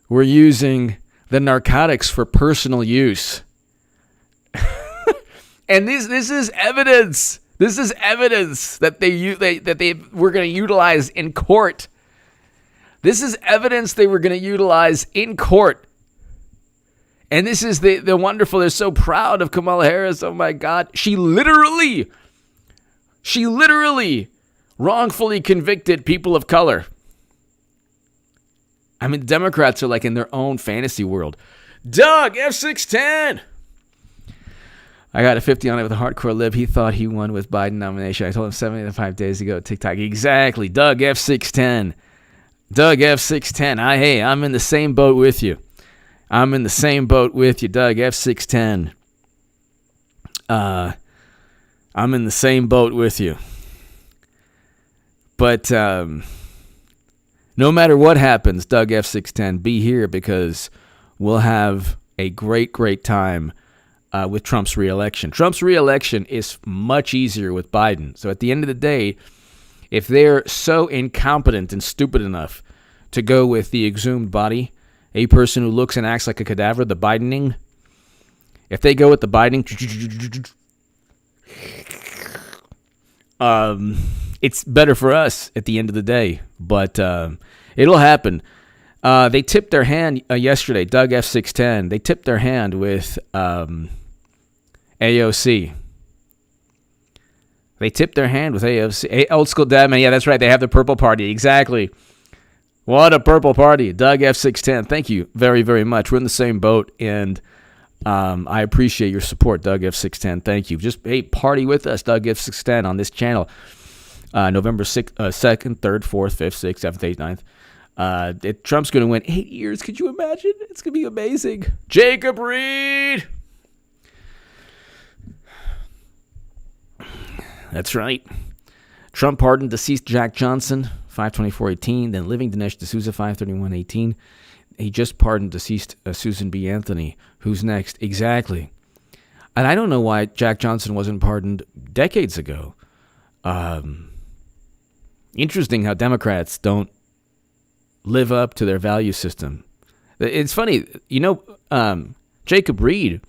were using the narcotics for personal use. And this is evidence. This is evidence that they were going to utilize in court. This is evidence they were going to utilize in court. And this is the wonderful. They're so proud of Kamala Harris. Oh my God. She literally wrongfully convicted people of color. I mean, Democrats are like in their own fantasy world. Doug, F610. I got a 50 on it with a hardcore lib. He thought he won with Biden nomination. I told him 75 days ago at TikTok. Exactly. Doug, F610. Doug F610. Hey, I'm in the same boat with you. Doug F610. I'm in the same boat with you. But no matter what happens, Doug F610, be here because we'll have a great, great time with Trump's reelection. Trump's reelection is much easier with Biden. So at the end of the day, if they're so incompetent and stupid enough to go with the exhumed body, a person who looks and acts like a cadaver, the Bidening, if they go with the Bidening, it's better for us at the end of the day. But it'll happen. They tipped their hand yesterday, Doug F610. They tipped their hand with AOC. They tipped their hand with AOC. Old school dad man. Yeah, that's right. They have the purple party. Exactly. What a purple party. Doug F610. Thank you very, very much. We're in the same boat. And I appreciate your support, Doug F610. Thank you. Just, hey, party with us, Doug F610, on this channel. November 2nd, 3rd, 4th, 5th, 6th, 7th, 8th, 9th. Trump's going to win 8 years. Could you imagine? It's going to be amazing. Jacob Reed. That's right. Trump pardoned deceased Jack Johnson, 5/24/18. Then living Dinesh D'Souza, 5/31/18. He just pardoned deceased Susan B. Anthony. Who's next? Exactly. And I don't know why Jack Johnson wasn't pardoned decades ago. Interesting how Democrats don't live up to their value system. It's funny, Jacob Reed.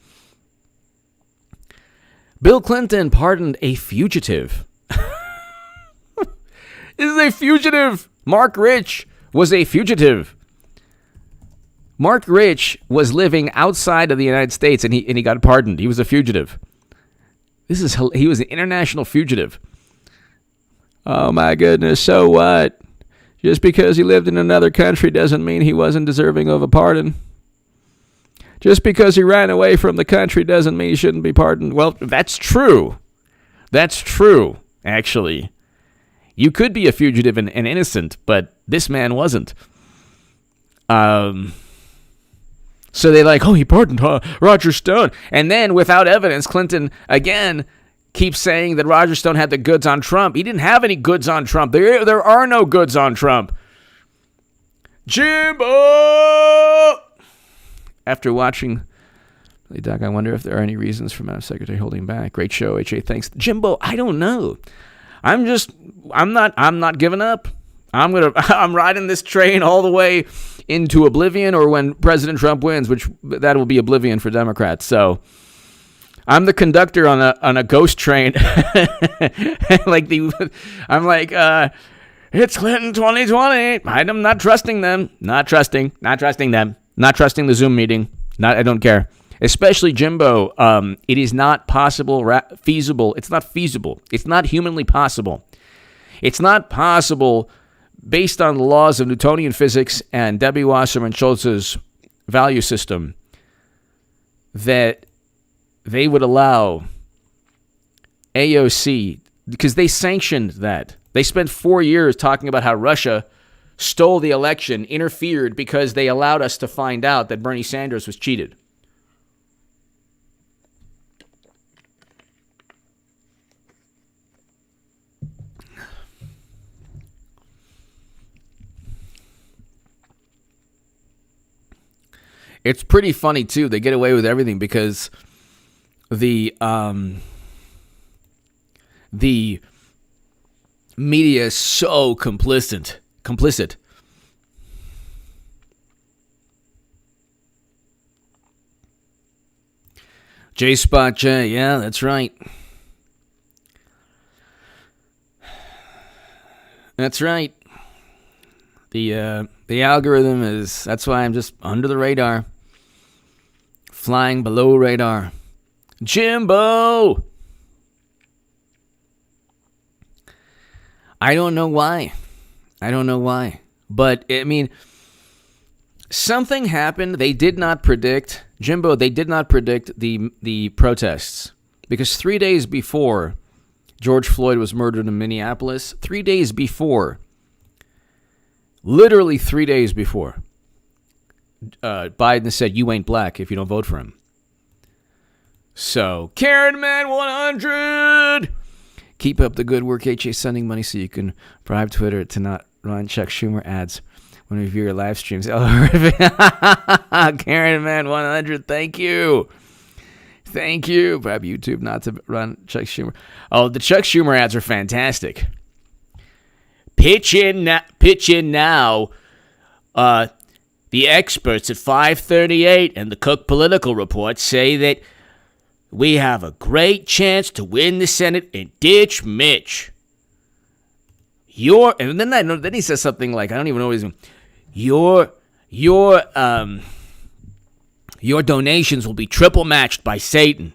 Bill Clinton pardoned a fugitive. This is a fugitive. Mark Rich was a fugitive. Mark Rich was living outside of the United States, and he got pardoned. He was a fugitive. He was an international fugitive. Oh my goodness, so what? Just because he lived in another country doesn't mean he wasn't deserving of a pardon. Just because he ran away from the country doesn't mean he shouldn't be pardoned. Well, that's true. That's true, actually. You could be a fugitive and innocent, but this man wasn't. So they he pardoned Roger Stone. And then, without evidence, Clinton, again, keeps saying that Roger Stone had the goods on Trump. He didn't have any goods on Trump. There are no goods on Trump. Jimbo! After watching, Doc, I wonder if there are any reasons for Madam Secretary holding back. Great show, HA. Thanks. Jimbo, I don't know. I'm not giving up. I'm riding this train all the way into oblivion, or when President Trump wins, which that will be oblivion for Democrats. So I'm the conductor on a ghost train. It's Clinton 2020. I'm not trusting them. Not trusting them. Not trusting the Zoom meeting. I don't care. Especially Jimbo. It is not feasible. It's not feasible. It's not humanly possible. It's not possible, based on the laws of Newtonian physics and Debbie Wasserman Schultz's value system, that they would allow AOC, because they sanctioned that. They spent 4 years talking about how Russia stole the election, interfered because they allowed us to find out that Bernie Sanders was cheated. It's pretty funny, too. They get away with everything because the media is so complicit. J Spot J, yeah, that's right. That's right. The algorithm is, that's why I'm just under the radar. Flying below radar. Jimbo! I don't know why. But, I mean, something happened. They did not predict, Jimbo, they did not predict the protests. Because 3 days before George Floyd was murdered in Minneapolis, 3 days before, literally 3 days before, Biden said, "You ain't black if you don't vote for him." So, Karen Man 100! Keep up the good work, HA, sending money so you can bribe Twitter to not run Chuck Schumer ads when we view your live streams. Oh, Karen Man 100, thank you. Thank you. Bribe YouTube not to run Chuck Schumer. Oh, the Chuck Schumer ads are fantastic. Pitch in now. The experts at 538 and the Cook Political Report say that we have a great chance to win the Senate and ditch Mitch. And then he says something like, I don't even know what he's doing. Your donations will be triple matched by Satan.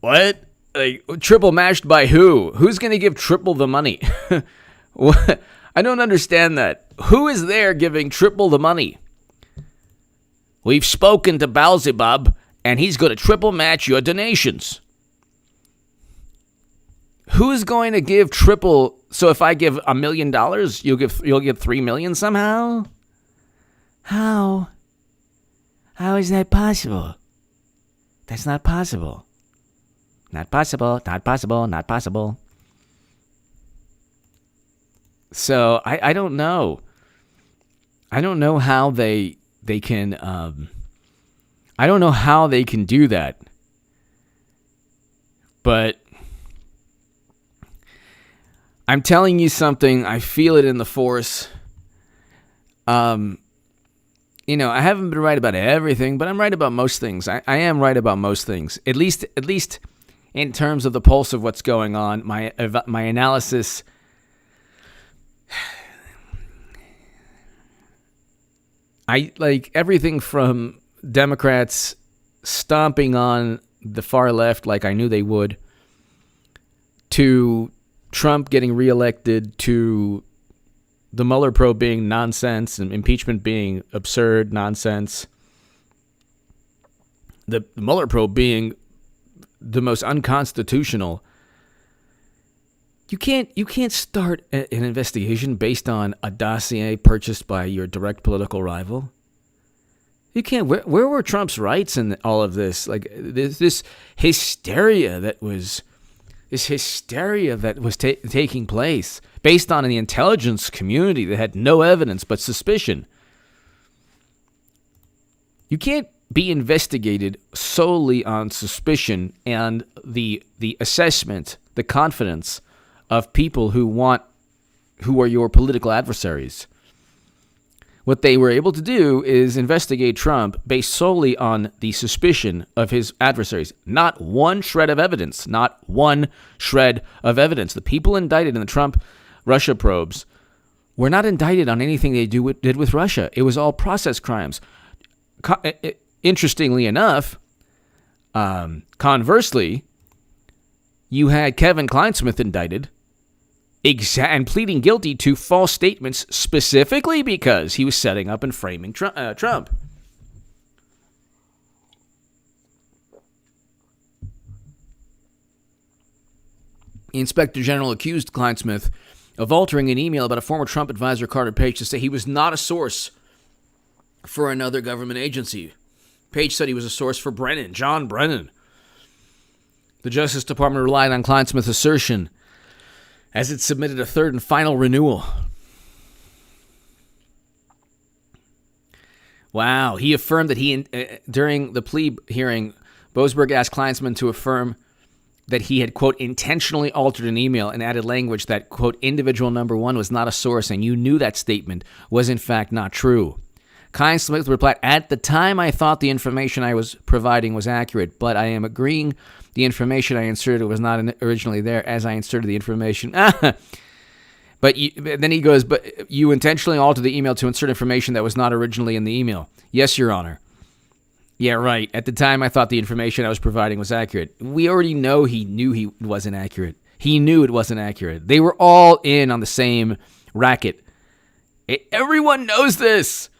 What? Triple matched by who? Who's going to give triple the money? What? I don't understand that. Who is there giving triple the money? We've spoken to Beelzebub, and he's going to triple match your donations. Who's going to give triple? So if I give $1 million, you'll give 3 million somehow? How? How is that possible? That's not possible. Not possible, not possible, not possible. So I don't know. I don't know how they can I don't know how they can do that. But I'm telling you something, I feel it in the force. I haven't been right about everything, but I'm right about most things. I am right about most things. At least in terms of the pulse of what's going on, my analysis. I like everything from Democrats stomping on the far left like I knew they would, to Trump getting reelected, to the Mueller probe being nonsense and impeachment being absurd nonsense. The Mueller probe being the most unconstitutional. You can't start an investigation based on a dossier purchased by your direct political rival. You can't. Where were Trump's rights in all of this? Like this hysteria that was taking place based on the intelligence community that had no evidence but suspicion. You can't be investigated solely on suspicion and the assessment, the confidence of people who are your political adversaries. What they were able to do is investigate Trump based solely on the suspicion of his adversaries. Not one shred of evidence. Not one shred of evidence. The people indicted in the Trump-Russia probes were not indicted on anything they did with Russia. It was all process crimes. Interestingly enough, conversely, you had Kevin Clinesmith indicted and pleading guilty to false statements specifically because he was setting up and framing Trump. The Inspector General accused Clinesmith of altering an email about a former Trump advisor, Carter Page, to say he was not a source for another government agency. Page said he was a source for John Brennan. The Justice Department relied on Clinesmith's assertion as it submitted a third and final renewal. Wow. He affirmed that during the plea hearing, Boasberg asked Clinesmith to affirm that he had, quote, intentionally altered an email and added language that, quote, individual number one was not a source and you knew that statement was in fact not true. Clinesmith replied, at the time I thought the information I was providing was accurate, but I am agreeing the information I inserted was not originally there as I inserted the information. But then he goes, but you intentionally altered the email to insert information that was not originally in the email. Yes, Your Honor. Yeah, right. At the time I thought the information I was providing was accurate. We already know he knew he wasn't accurate. He knew it wasn't accurate. They were all in on the same racket. Everyone knows this.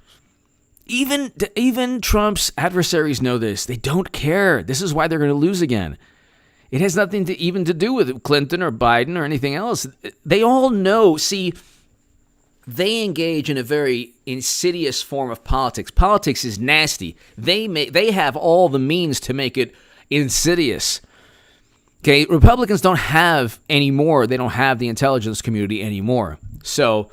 Even Trump's adversaries know this. They don't care. This is why they're going to lose again. It has nothing to do with Clinton or Biden or anything else. They all know. See, they engage in a very insidious form of politics. Politics is nasty. They have all the means to make it insidious. Okay, Republicans don't have anymore. They don't have the intelligence community anymore. So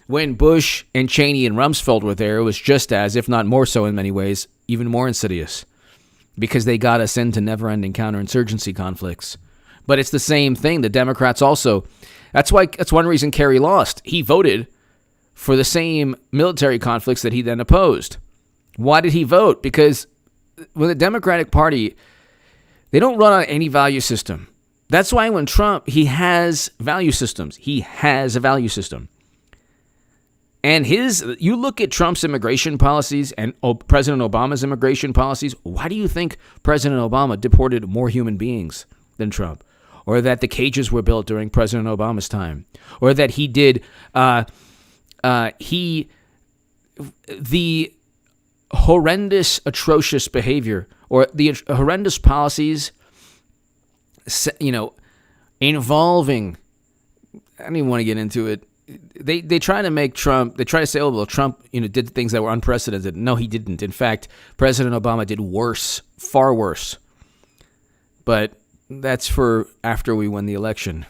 when Bush and Cheney and Rumsfeld were there, it was just as, if not more so in many ways, even more insidious, because they got us into never-ending counterinsurgency conflicts. But it's the same thing. The Democrats also. That's one reason Kerry lost. He voted for the same military conflicts that he then opposed. Why did he vote? Because with the Democratic Party, they don't run on any value system. That's why when Trump, he has value systems. He has a value system. And you look at Trump's immigration policies and President Obama's immigration policies. Why do you think President Obama deported more human beings than Trump? Or that the cages were built during President Obama's time? Or that he did, the horrendous, atrocious behavior or the horrendous policies, involving, I don't even want to get into it. They try to make Trump, they try to say, oh, well, Trump, did things that were unprecedented. No, he didn't. In fact, President Obama did worse, far worse. But that's for after we win the election.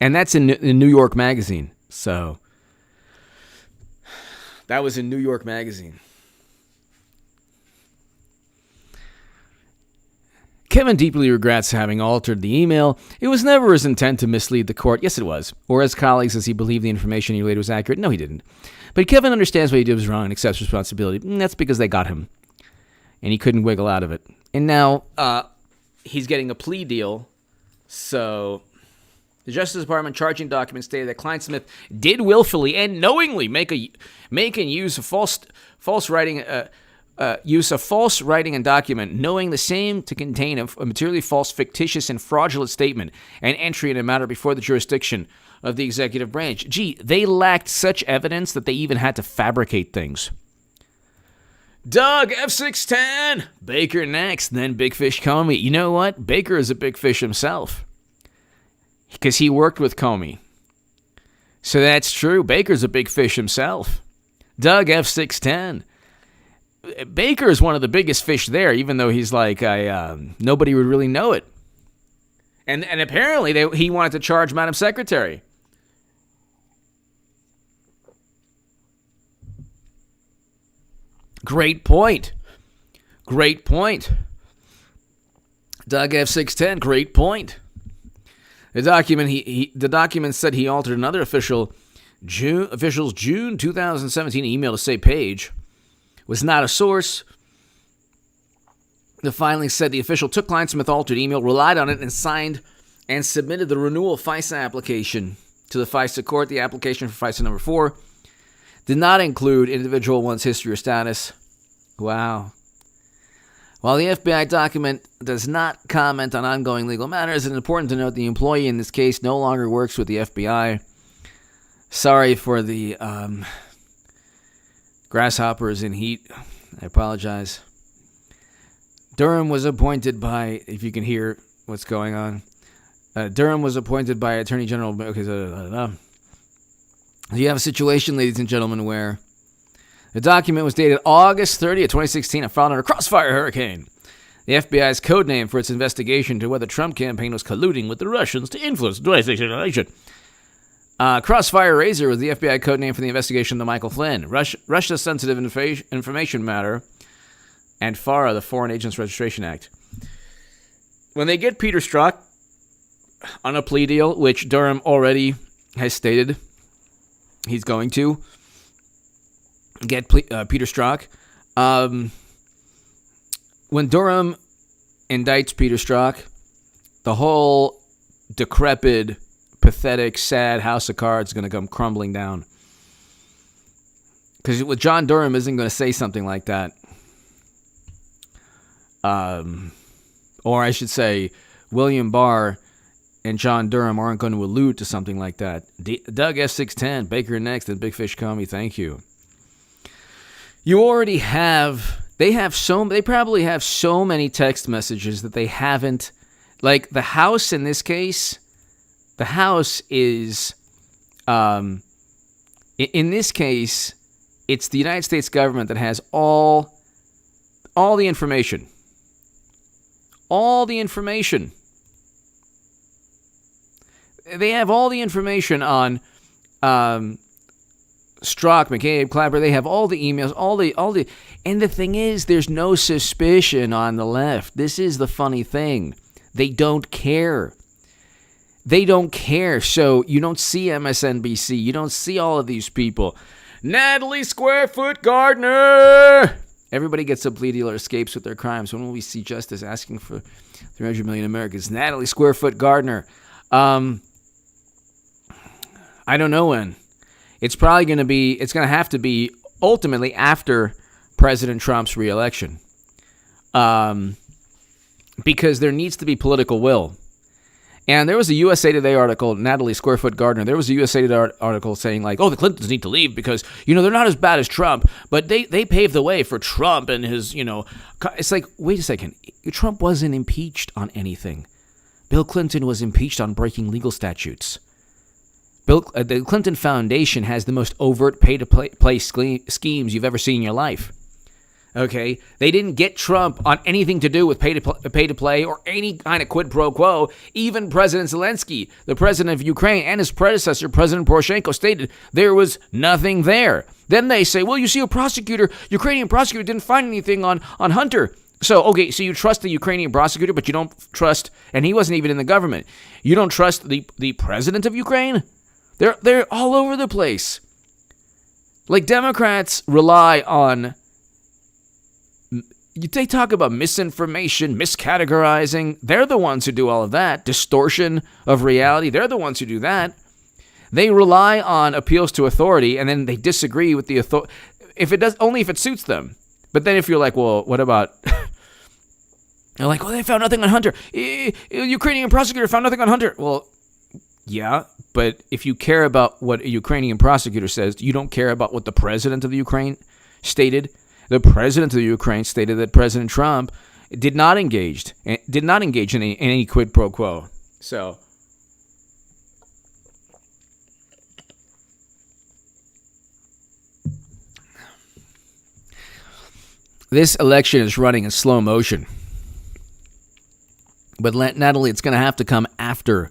And that's in New York Magazine. So that was in New York Magazine. Kevin deeply regrets having altered the email. It was never his intent to mislead the court. Yes, it was. Or his colleagues, as he believed the information he relayed was accurate. No, he didn't. But Kevin understands what he did was wrong and accepts responsibility. And that's because they got him. And he couldn't wiggle out of it. And now he's getting a plea deal. So the Justice Department charging document stated that Clinesmith did willfully and knowingly make and use a false writing and document, knowing the same to contain a materially false, fictitious, and fraudulent statement and entry in a matter before the jurisdiction of the executive branch. Gee, they lacked such evidence that they even had to fabricate things. Doug, F610. Baker next, then Big Fish Comey. You know what? Baker is a big fish himself because he worked with Comey. So that's true. Baker's a big fish himself. Doug, F610. Baker is one of the biggest fish there, even though he's like, nobody would really know it. And apparently he wanted to charge Madam Secretary. Great point. Great point. Doug F610, great point. The document said he altered another official's June 2017 email to say Page was not a source. The filing said the official took Clinesmith altered email, relied on it, and signed and submitted the renewal FISA application to the FISA court. The application for FISA number 4 did not include individual one's history or status. Wow. While the FBI document does not comment on ongoing legal matters, it's important to note the employee in this case no longer works with the FBI. Sorry for the grasshoppers in heat. I apologize. Durham was appointed by, if you can hear what's going on, Durham was appointed by Attorney General. Okay, so you have a situation, ladies and gentlemen, where the document was dated August 30th, 2016 and filed under Crossfire Hurricane, the FBI's code name for its investigation into whether the Trump campaign was colluding with the Russians to influence the 2016 election. Crossfire Razor was the FBI code name for the investigation into Michael Flynn, Russia's sensitive information matter, and FARA, the Foreign Agents Registration Act. When they get Peter Strzok on a plea deal, which Durham already has stated he's going to get Peter Strzok, when Durham indicts Peter Strzok, the whole decrepit, pathetic, sad house of cards is going to come crumbling down. Because John Durham isn't going to say something like that. Or I should say, William Barr and John Durham aren't going to allude to something like that. Doug F610, Baker next, and Big Fish Comey, thank you. You already have, they probably have so many text messages that they haven't, like the House in this case, the House is, in this case, it's the United States government that has all the information. All the information. They have all the information on Strzok, McCabe, Clapper. They have all the emails, all the. And the thing is, there's no suspicion on the left. This is the funny thing. They don't care. They don't care. So you don't see MSNBC. You don't see all of these people. Natalie Squarefoot Gardner. Everybody gets a plea deal or escapes with their crimes. When will we see justice asking for 300 million Americans? Natalie Squarefoot Gardner. I don't know when. It's probably going to be, it's going to have to be ultimately after President Trump's reelection. Because there needs to be political will. And there was a USA Today article, Natalie Squarefoot Gardner, there was a USA Today article saying like, oh, the Clintons need to leave because, they're not as bad as Trump, but they paved the way for Trump and his, it's like, wait a second. Trump wasn't impeached on anything. Bill Clinton was impeached on breaking legal statutes. The Clinton Foundation has the most overt pay-to-play schemes you've ever seen in your life. Okay? They didn't get Trump on anything to do with pay-to-play or any kind of quid pro quo. Even President Zelensky, the president of Ukraine, and his predecessor, President Poroshenko, stated there was nothing there. Then they say, well, you see, Ukrainian prosecutor didn't find anything on Hunter. So, okay, so you trust the Ukrainian prosecutor, but you don't trust, and he wasn't even in the government, you don't trust the president of Ukraine? They're all over the place. Like, Democrats rely on, they talk about misinformation, miscategorizing. They're the ones who do all of that. Distortion of reality. They're the ones who do that. They rely on appeals to authority, and then they disagree with the authority. Only if it suits them. But then if you're like, well, what about... They're like, well, they found nothing on Hunter. Ukrainian prosecutor found nothing on Hunter. Well, yeah, but if you care about what a Ukrainian prosecutor says, you don't care about what the president of the Ukraine stated. The president of the Ukraine stated that President Trump did not engage in any quid pro quo. So, this election is running in slow motion. But Natalie, it's going to have to come after.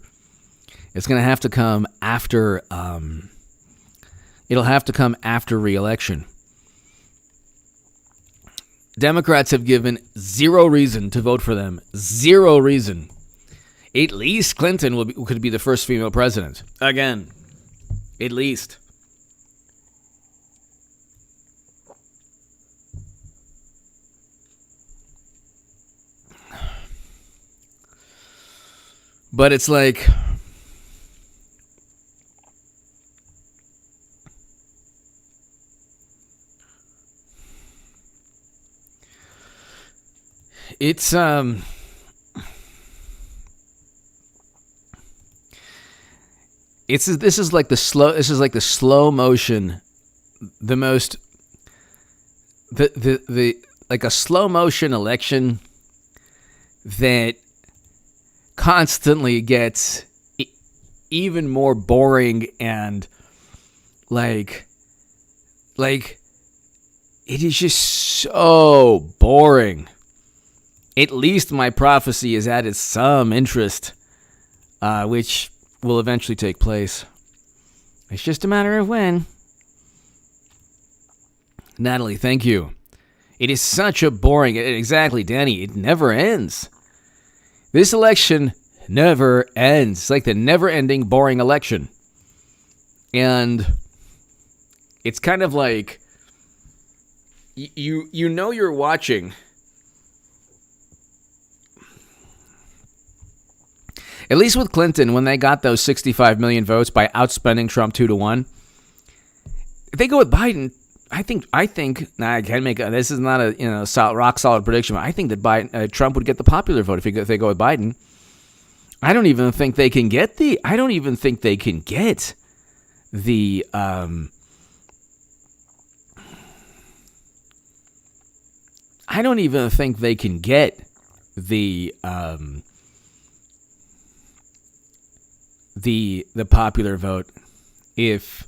It's going to have to come after. It'll have to come after re-election. Democrats have given zero reason to vote for them. Zero reason. At least Clinton could be the first female president. Again. At least. But it's like, this is like the slow motion, like a slow motion election that constantly gets even more boring and like it is just so boring. At least my prophecy has added some interest, which will eventually take place. It's just a matter of when. Natalie, thank you. It is such a boring, exactly, Danny, it never ends. This election never ends. It's like the never-ending, boring election. And it's kind of like you know you're watching. At least with Clinton, when they got those 65 million votes by outspending Trump 2-1, if they go with Biden, I think. I can't make. This is not a rock solid prediction. But I think that Trump would get the popular vote if they go with Biden. I don't even think they can get the. I don't even think they can get the. I don't even think they can get the popular vote if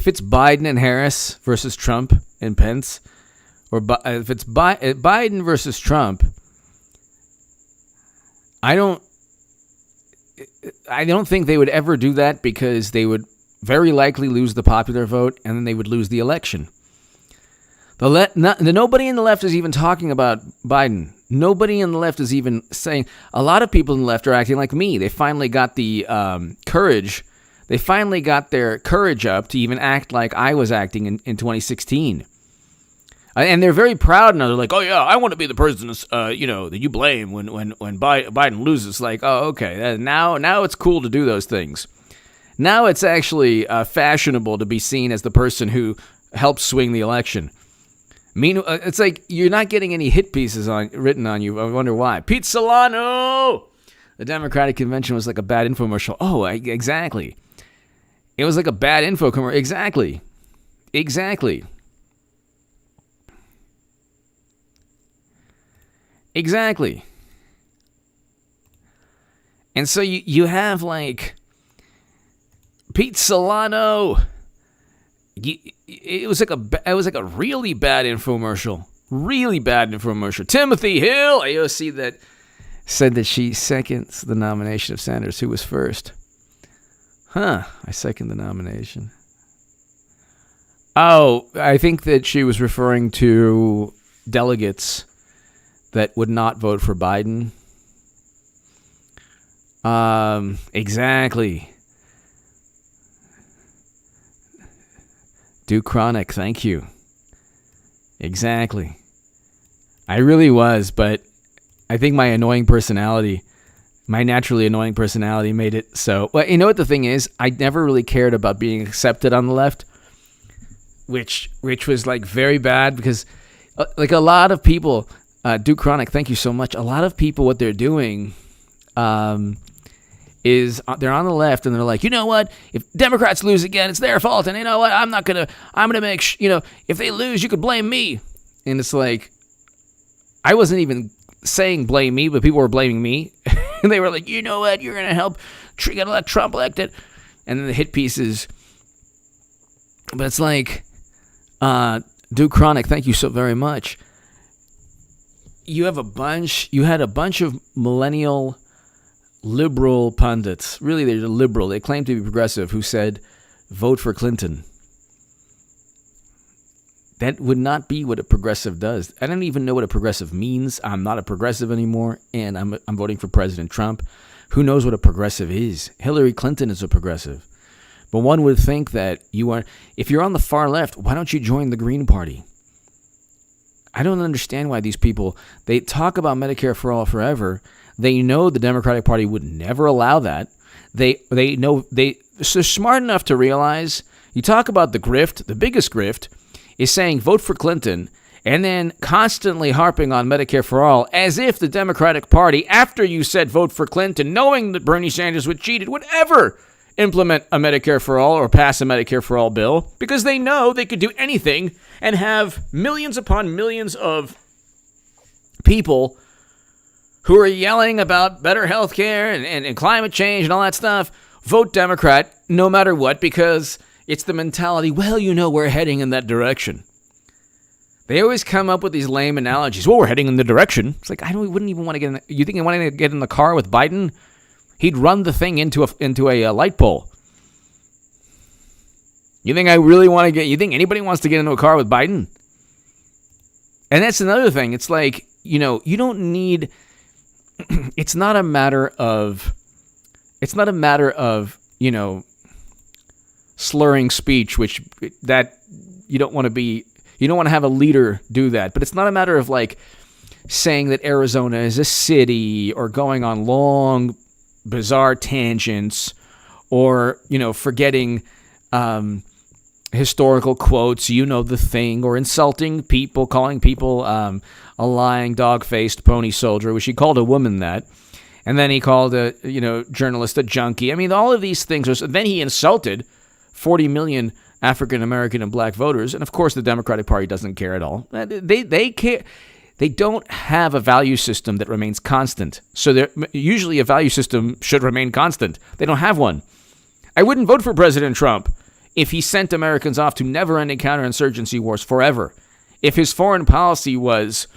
it's Biden and Harris versus Trump and Pence, or if it's Biden versus Trump, I don't think they would ever do that because they would very likely lose the popular vote and then they would lose the election. Nobody in the left is even talking about Biden. Nobody in the left is even saying. A lot of people in the left are acting like me. They finally got the courage. They finally got their courage up to even act like I was acting in 2016. And they're very proud now. They're like, oh, yeah, I want to be the person that you blame when Biden loses. Like, oh, okay. Now it's cool to do those things. Now it's actually fashionable to be seen as the person who helped swing the election. Meanwhile, it's like you're not getting any hit pieces written on you. I wonder why. Pete Solano! The Democratic Convention was like a bad infomercial. Oh, exactly. It was like a bad info commercial. Exactly. Exactly. Exactly. And so you have like Pete Solano. It was like a really bad infomercial. Really bad infomercial. Timothy Hill, AOC, that said that she seconds the nomination of Sanders. Who was first? I second the nomination. Oh, I think that she was referring to delegates that would not vote for Biden. Exactly. Duke Chronic, thank you. Exactly. I really was, but I think my naturally annoying personality made it so. Well, you know what the thing is? I never really cared about being accepted on the left, which was like very bad because like a lot of people, Duke Chronic, thank you so much. A lot of people, what they're doing is they're on the left and they're like, you know what? If Democrats lose again, it's their fault. And you know what? I'm going to make, if they lose, you could blame me. And it's like, I wasn't even saying blame me, but people were blaming me. And they were like, you know what? You're going to help get Trump elected. And then the hit pieces. But it's like, Duke Chronic, thank you so very much. You had a bunch of millennial liberal pundits. Really, they're liberal. They claim to be progressive, who said, vote for Clinton. That would not be what a progressive does. I don't even know what a progressive means. I'm not a progressive anymore, and I'm voting for President Trump. Who knows what a progressive is? Hillary Clinton is a progressive. But one would think that if you're on the far left, why don't you join the Green Party? I don't understand why these people, they talk about Medicare for all forever. They know the Democratic Party would never allow that. They're smart enough to realize, you talk about the grift, the biggest grift is saying vote for Clinton and then constantly harping on Medicare for all as if the Democratic Party, after you said vote for Clinton, knowing that Bernie Sanders would cheat, would ever implement a Medicare for all or pass a Medicare for all bill, because they know they could do anything and have millions upon millions of people who are yelling about better health care and climate change and all that stuff, vote Democrat no matter what, because it's the mentality, well, we're heading in that direction. They always come up with these lame analogies. Well, we're heading in the direction. It's like, wouldn't even want to get in. You think I want to get in the car with Biden? He'd run the thing into a light pole. You think you think anybody wants to get into a car with Biden? And that's another thing. It's like, you don't need, it's not a matter of, slurring speech, which that you don't want to have a leader do that. But it's not a matter of like saying that Arizona is a city or going on long, bizarre tangents or, forgetting historical quotes, the thing, or insulting people, calling people a lying, dog-faced pony soldier, which he called a woman that. And then he called a, journalist a junkie. I mean, all of these things. Then he insulted 40 million African American and black voters, and of course the Democratic Party doesn't care at all. They care. They don't have a value system that remains constant. So usually a value system should remain constant. They don't have one. I wouldn't vote for President Trump if he sent Americans off to never-ending counterinsurgency wars forever. If his foreign policy was,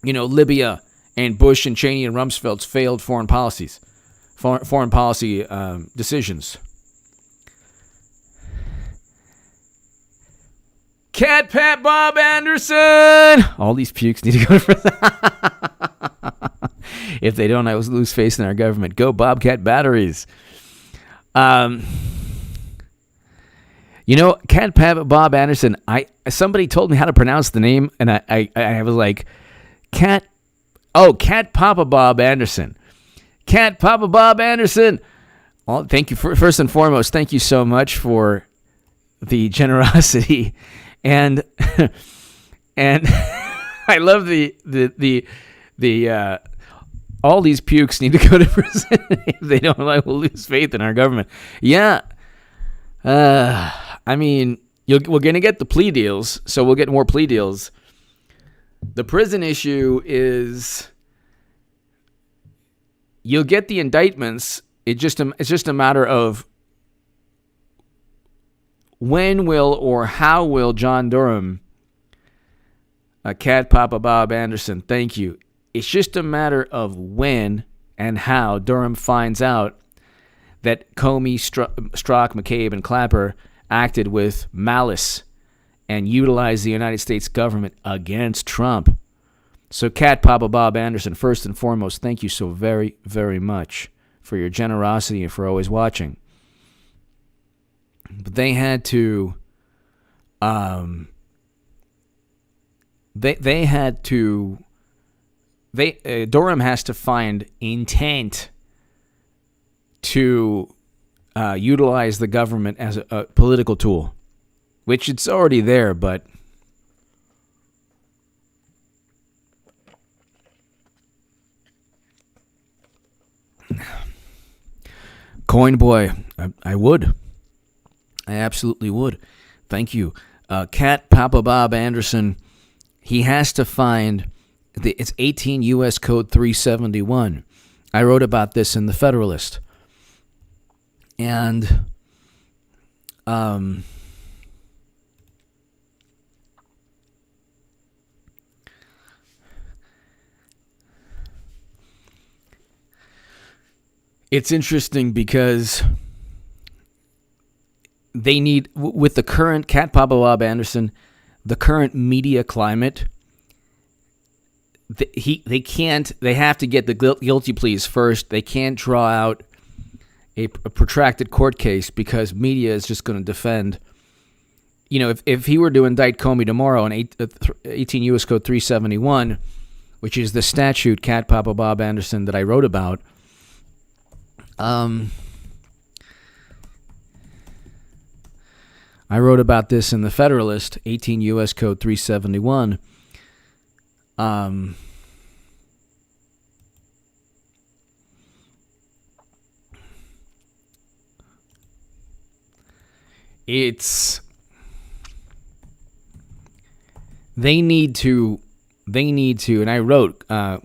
Libya and Bush and Cheney and Rumsfeld's failed foreign policy decisions. Cat Pat Bob Anderson. All these pukes need to go for that. If they don't, I will lose faith in our government. Go Bobcat batteries. Cat Pat Bob Anderson. Somebody told me how to pronounce the name, and I was like, Cat Papa Bob Anderson. Cat Papa Bob Anderson. Well, thank you first and foremost. Thank you so much for the generosity. And And I love the all these pukes need to go to prison. If they don't, like, we'll lose faith in our government. Yeah. I mean, we're going to get the plea deals, so we'll get more plea deals. The prison issue is you'll get the indictments. It's just a matter of when will or how will John Durham, Cat Papa Bob Anderson, thank you. It's just a matter of when and how Durham finds out that Comey, Strzok, McCabe, and Clapper acted with malice and utilized the United States government against Trump. So, Cat Papa Bob Anderson, first and foremost, thank you so very, very much for your generosity and for always watching. But they had to, Durham has to find intent to utilize the government as a political tool, which it's already there, but Coin Boy, I would. I absolutely would. Thank you. Cat Papa Bob Anderson, he has to find, it's 18 U.S. Code 371. I wrote about this in the Federalist. And it's interesting because they need, with the current Cat Papa Bob Anderson, the current media climate, they have to get the guilty pleas first. They can't draw out a protracted court case because media is just going to defend. You know, if he were to indict Comey tomorrow on 18 U.S. Code 371, which is the statute, Cat Papa Bob Anderson, that I wrote about, I wrote about this in the Federalist, 18 U.S. Code 371. They need to, and I wrote, Comey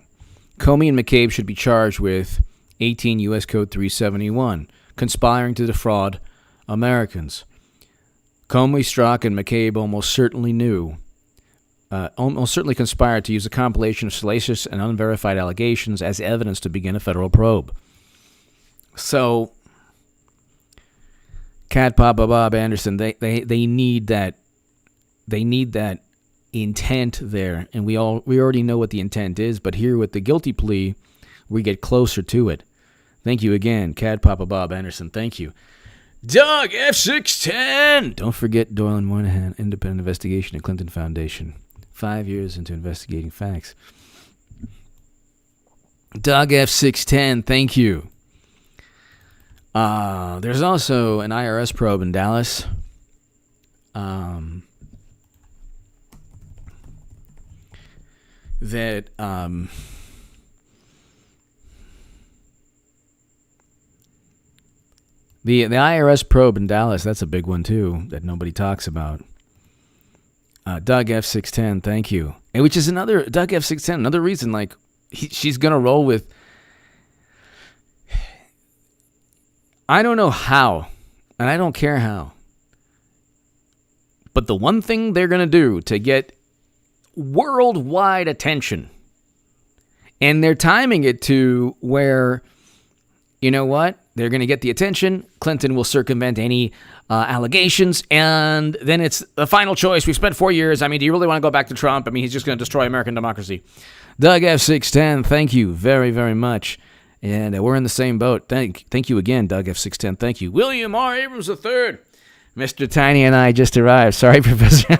and McCabe should be charged with 18 U.S. Code 371, conspiring to defraud Americans. Comey, Strzok, and McCabe almost certainly conspired to use a compilation of salacious and unverified allegations as evidence to begin a federal probe. So, Cat Papa Bob Anderson, they need that intent there, and we already know what the intent is, but here with the guilty plea, we get closer to it. Thank you again, Cat Papa Bob Anderson. Thank you. Doug F610. Don't forget Doyle Moynihan, Independent Investigation at Clinton Foundation. 5 years into investigating facts. Doug F610, thank you. There's also an IRS probe in Dallas. The IRS probe in Dallas, that's a big one too, that nobody talks about. Doug F610, thank you. And which is another, Doug F610, another reason, like, she's going to roll with, I don't know how, and I don't care how, but the one thing they're going to do to get worldwide attention, and they're timing it to where, you know what, they're going to get the attention, Clinton will circumvent any allegations, and then it's the final choice. We've spent 4 years. I mean, do you really want to go back to Trump? I mean, he's just going to destroy American democracy. Doug F610, thank you very, very much. And we're in the same boat. Thank you again, Doug F610. Thank you. William R. Abrams III. Mr. Tiny and I just arrived. Sorry, Professor.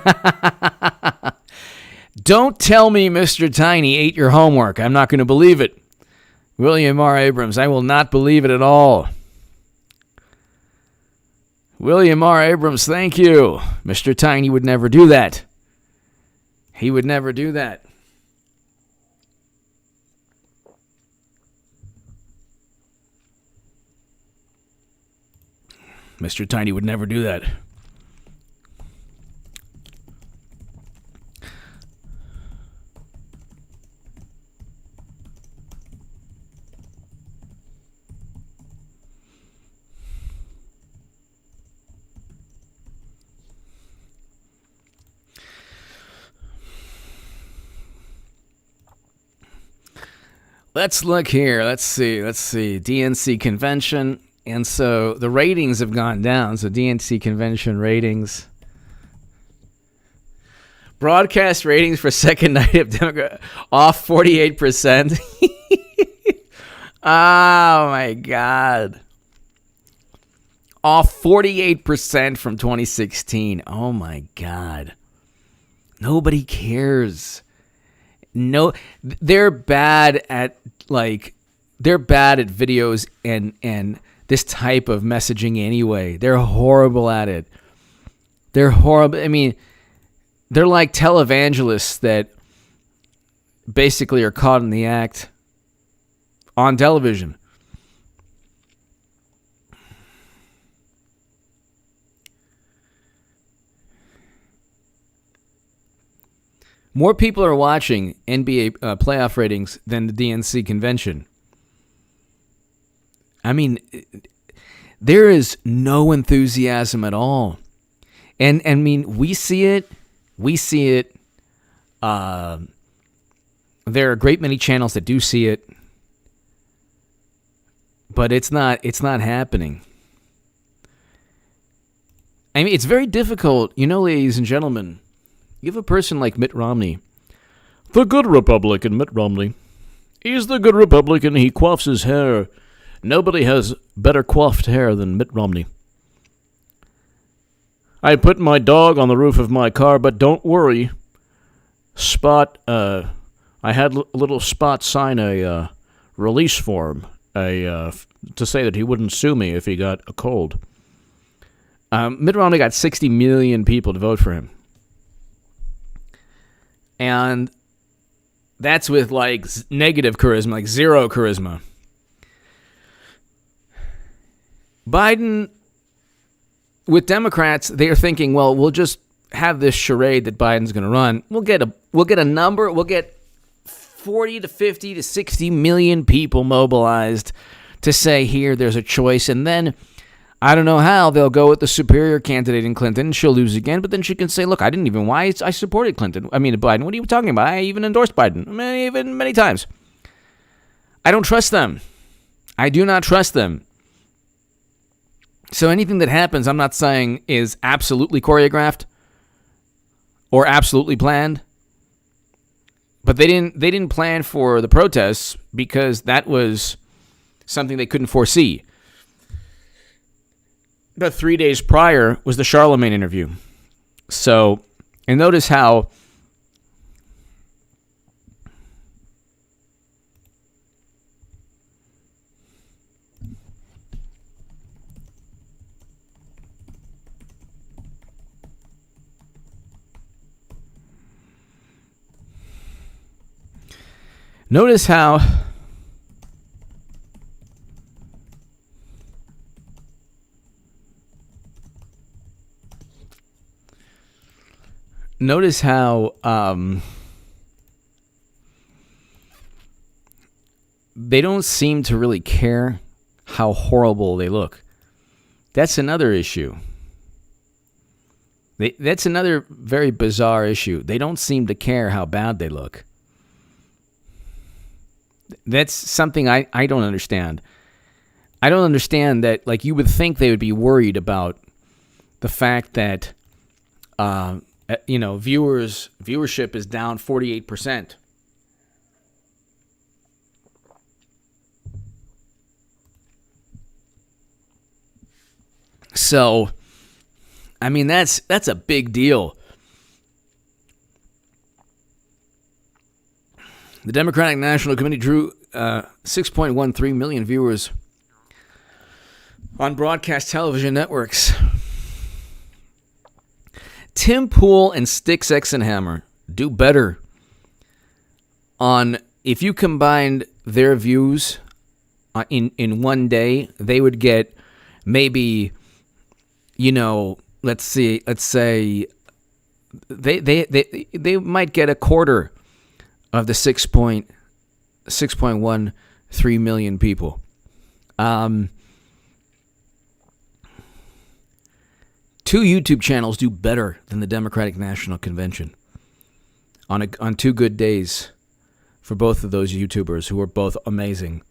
Don't tell me Mr. Tiny ate your homework. I'm not going to believe it. William R. Abrams, I will not believe it at all. William R. Abrams, thank you. Mr. Tiny would never do that. He would never do that. Mr. Tiny would never do that. Let's look here. Let's see. DNC convention. And so the ratings have gone down. So DNC convention ratings. Broadcast ratings for second night of Democrat off 48%. Oh my God. Off 48% from 2016. Oh my God. Nobody cares. No, they're bad at videos and this type of messaging anyway. They're horrible at it. They're horrible. I mean, they're like televangelists that basically are caught in the act on television. More people are watching NBA playoff ratings than the DNC convention. I mean, there is no enthusiasm at all. And I mean, we see it. There are a great many channels that do see it. But it's not happening. I mean, it's very difficult, ladies and gentlemen. You have a person like Mitt Romney, the good Republican Mitt Romney. He's the good Republican. He coiffs his hair. Nobody has better coiffed hair than Mitt Romney. I put my dog on the roof of my car, but don't worry. I had little Spot sign a release form to say that he wouldn't sue me if he got a cold. Mitt Romney got 60 million people to vote for him. And that's with negative charisma, zero charisma. Biden, with Democrats, they are thinking, well, we'll just have this charade that Biden's going to run. We'll get a number. We'll get 40 to 50 to 60 million people mobilized to say, here, there's a choice. And then I don't know how they'll go with the superior candidate in Clinton. She'll lose again, but then she can say, look, I supported Clinton. Biden. What are you talking about? I even endorsed Biden many times. I don't trust them. I do not trust them. So anything that happens, I'm not saying is absolutely choreographed or absolutely planned. But they didn't plan for the protests because that was something they couldn't foresee. About 3 days prior was the Charlemagne interview. So, and notice how Notice how they don't seem to really care how horrible they look. That's another issue. That's another very bizarre issue. They don't seem to care how bad they look. That's something I don't understand. I don't understand that, you would think they would be worried about the fact that viewership is down 48%. So, I mean, that's a big deal. The Democratic National Committee drew 6.13 million viewers on broadcast television networks. Tim Pool and Styx Exenhammer do better on, if you combined their views in one day, they would get maybe, let's say they might get a quarter of the 6.13 million people. Two YouTube channels do better than the Democratic National Convention on 2 good days for both of those YouTubers, who are both amazing.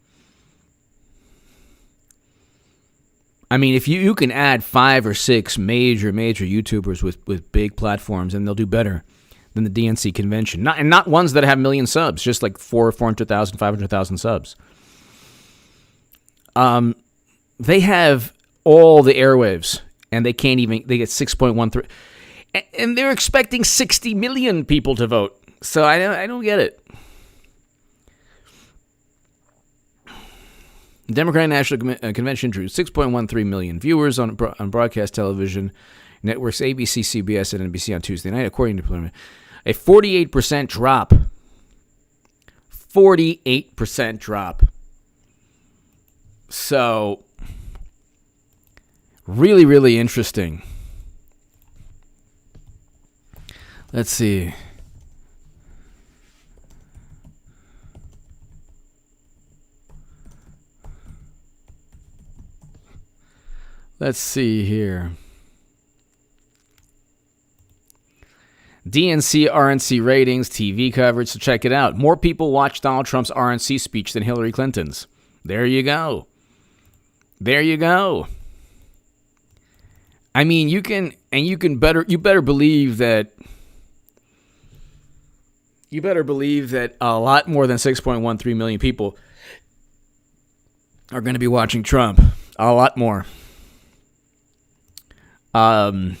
I mean, if you can add 5 or 6 major YouTubers with big platforms, and they'll do better than the DNC convention. Not ones that have million subs, just like 400,000, 500,000 subs. They have all the airwaves, and they get 6.13, and they're expecting 60 million people to vote. So I don't get it. The Democratic National Convention drew 6.13 million viewers on broadcast television networks ABC, CBS, and NBC on Tuesday night, according to preliminary. A 48% drop. 48% drop. So, really, really interesting. Let's see. Let's see here. DNC RNC ratings, TV coverage, so check it out. More people watch Donald Trump's RNC speech than Hillary Clinton's. There you go. There you go. I mean, you better believe that a lot more than 6.13 million people are going to be watching Trump. A lot more. So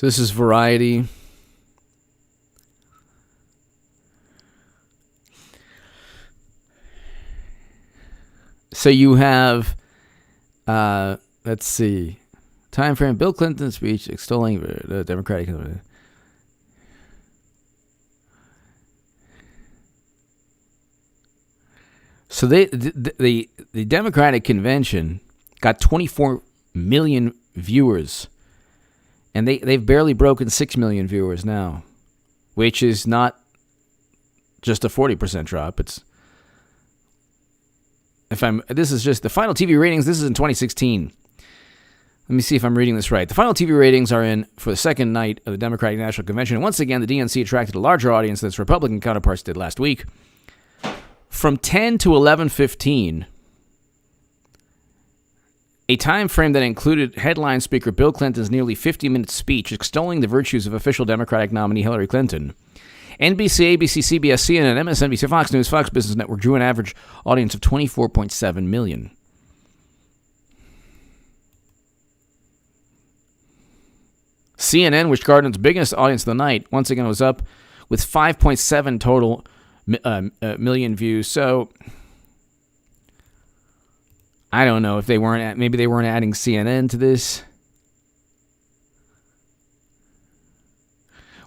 this is Variety. So you have, let's see, time frame, Bill Clinton's speech extolling the Democratic. So the Democratic Convention got 24 million viewers, and they've barely broken 6 million viewers now, which is not just a 40% drop. This is just the final TV ratings. This is in 2016. Let me see if I'm reading this right. The final TV ratings are in for the second night of the Democratic National Convention. And once again, the DNC attracted a larger audience than its Republican counterparts did last week. From 10 to 11:15, a time frame that included headline speaker Bill Clinton's nearly 50-minute speech extolling the virtues of official Democratic nominee Hillary Clinton, NBC, ABC, CBS, CNN, MSNBC, Fox News, Fox Business Network drew an average audience of 24.7 million. CNN, which garnered its biggest audience of the night, once again was up with 5.7 total million views. So I don't know if maybe they weren't adding CNN to this.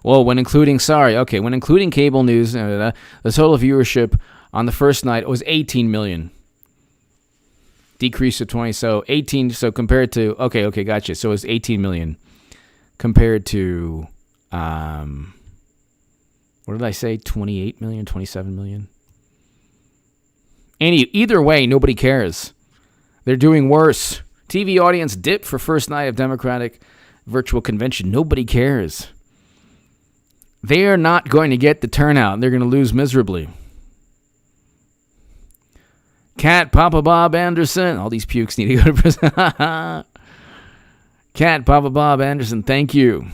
Well, when including cable news, the total viewership on the first night was 18 million. Decreased to 20, so 18, so compared to, okay, gotcha. So it was 18 million compared to, what did I say, 28 million, 27 million? Either way, nobody cares. They're doing worse. TV audience dip for first night of Democratic virtual convention. Nobody cares. They are not going to get the turnout. They're going to lose miserably. Cat Papa Bob Anderson. All these pukes need to go to prison. Cat Papa Bob Anderson, thank you.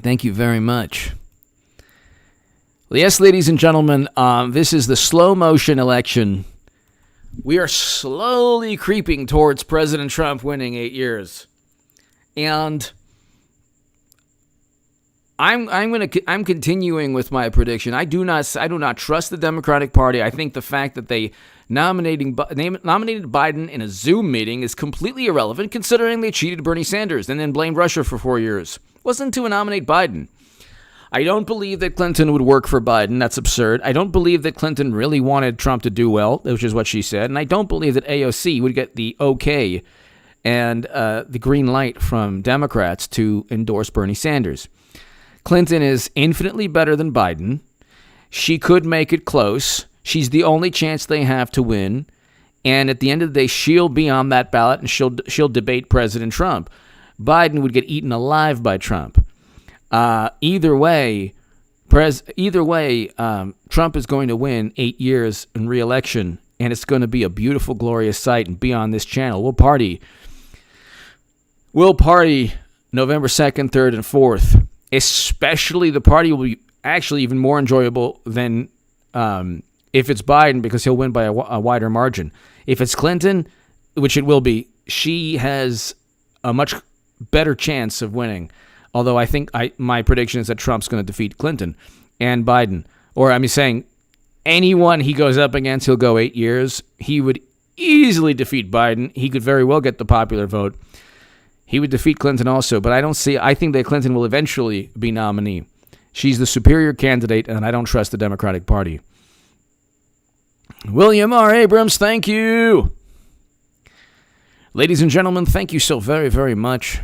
Thank you very much. Yes, ladies and gentlemen, this is the slow motion election. We are slowly creeping towards President Trump winning 8 years. And I'm continuing with my prediction. I do not trust the Democratic Party. I think the fact that they nominated Biden in a Zoom meeting is completely irrelevant, considering they cheated Bernie Sanders and then blamed Russia for 4 years. Wasn't to nominate Biden. I don't believe that Clinton would work for Biden. That's absurd. I don't believe that Clinton really wanted Trump to do well, which is what she said. And I don't believe that AOC would get the okay and the green light from Democrats to endorse Bernie Sanders. Clinton is infinitely better than Biden. She could make it close. She's the only chance they have to win. And at the end of the day, she'll be on that ballot and she'll debate President Trump. Biden would get eaten alive by Trump. Either way, Trump is going to win 8 years in re-election, and it's going to be a beautiful, glorious sight and be on this channel. We'll party November 2nd, 3rd, and 4th. Especially the party will be actually even more enjoyable than if it's Biden, because he'll win by a wider margin. If it's Clinton, which it will be, she has a much better chance of winning. Although I think my prediction is that Trump's going to defeat Clinton and Biden. Or I'm saying anyone he goes up against, he'll go 8 years. He would easily defeat Biden. He could very well get the popular vote. He would defeat Clinton also, but I think that Clinton will eventually be nominee. She's the superior candidate, and I don't trust the Democratic Party. William R. Abrams, thank you. Ladies and gentlemen, thank you so very, very much.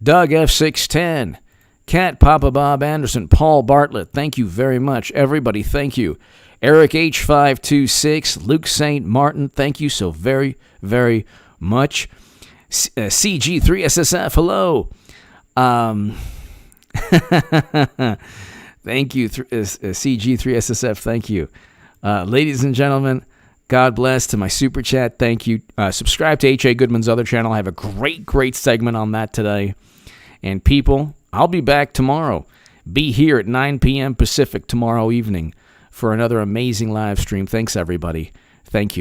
Doug F610, Cat Papa Bob Anderson, Paul Bartlett, thank you very much. Everybody, thank you. Eric H526, Luke St. Martin, thank you so very, very much. CG3SSF, hello. Thank you, CG3SSF, thank you. Ladies and gentlemen, God bless. To my super chat, thank you. Subscribe to H.A. Goodman's other channel. I have a great segment on that today. And people, I'll be back tomorrow. Be here at 9 p.m. Pacific tomorrow evening for another amazing live stream. Thanks, everybody. Thank you.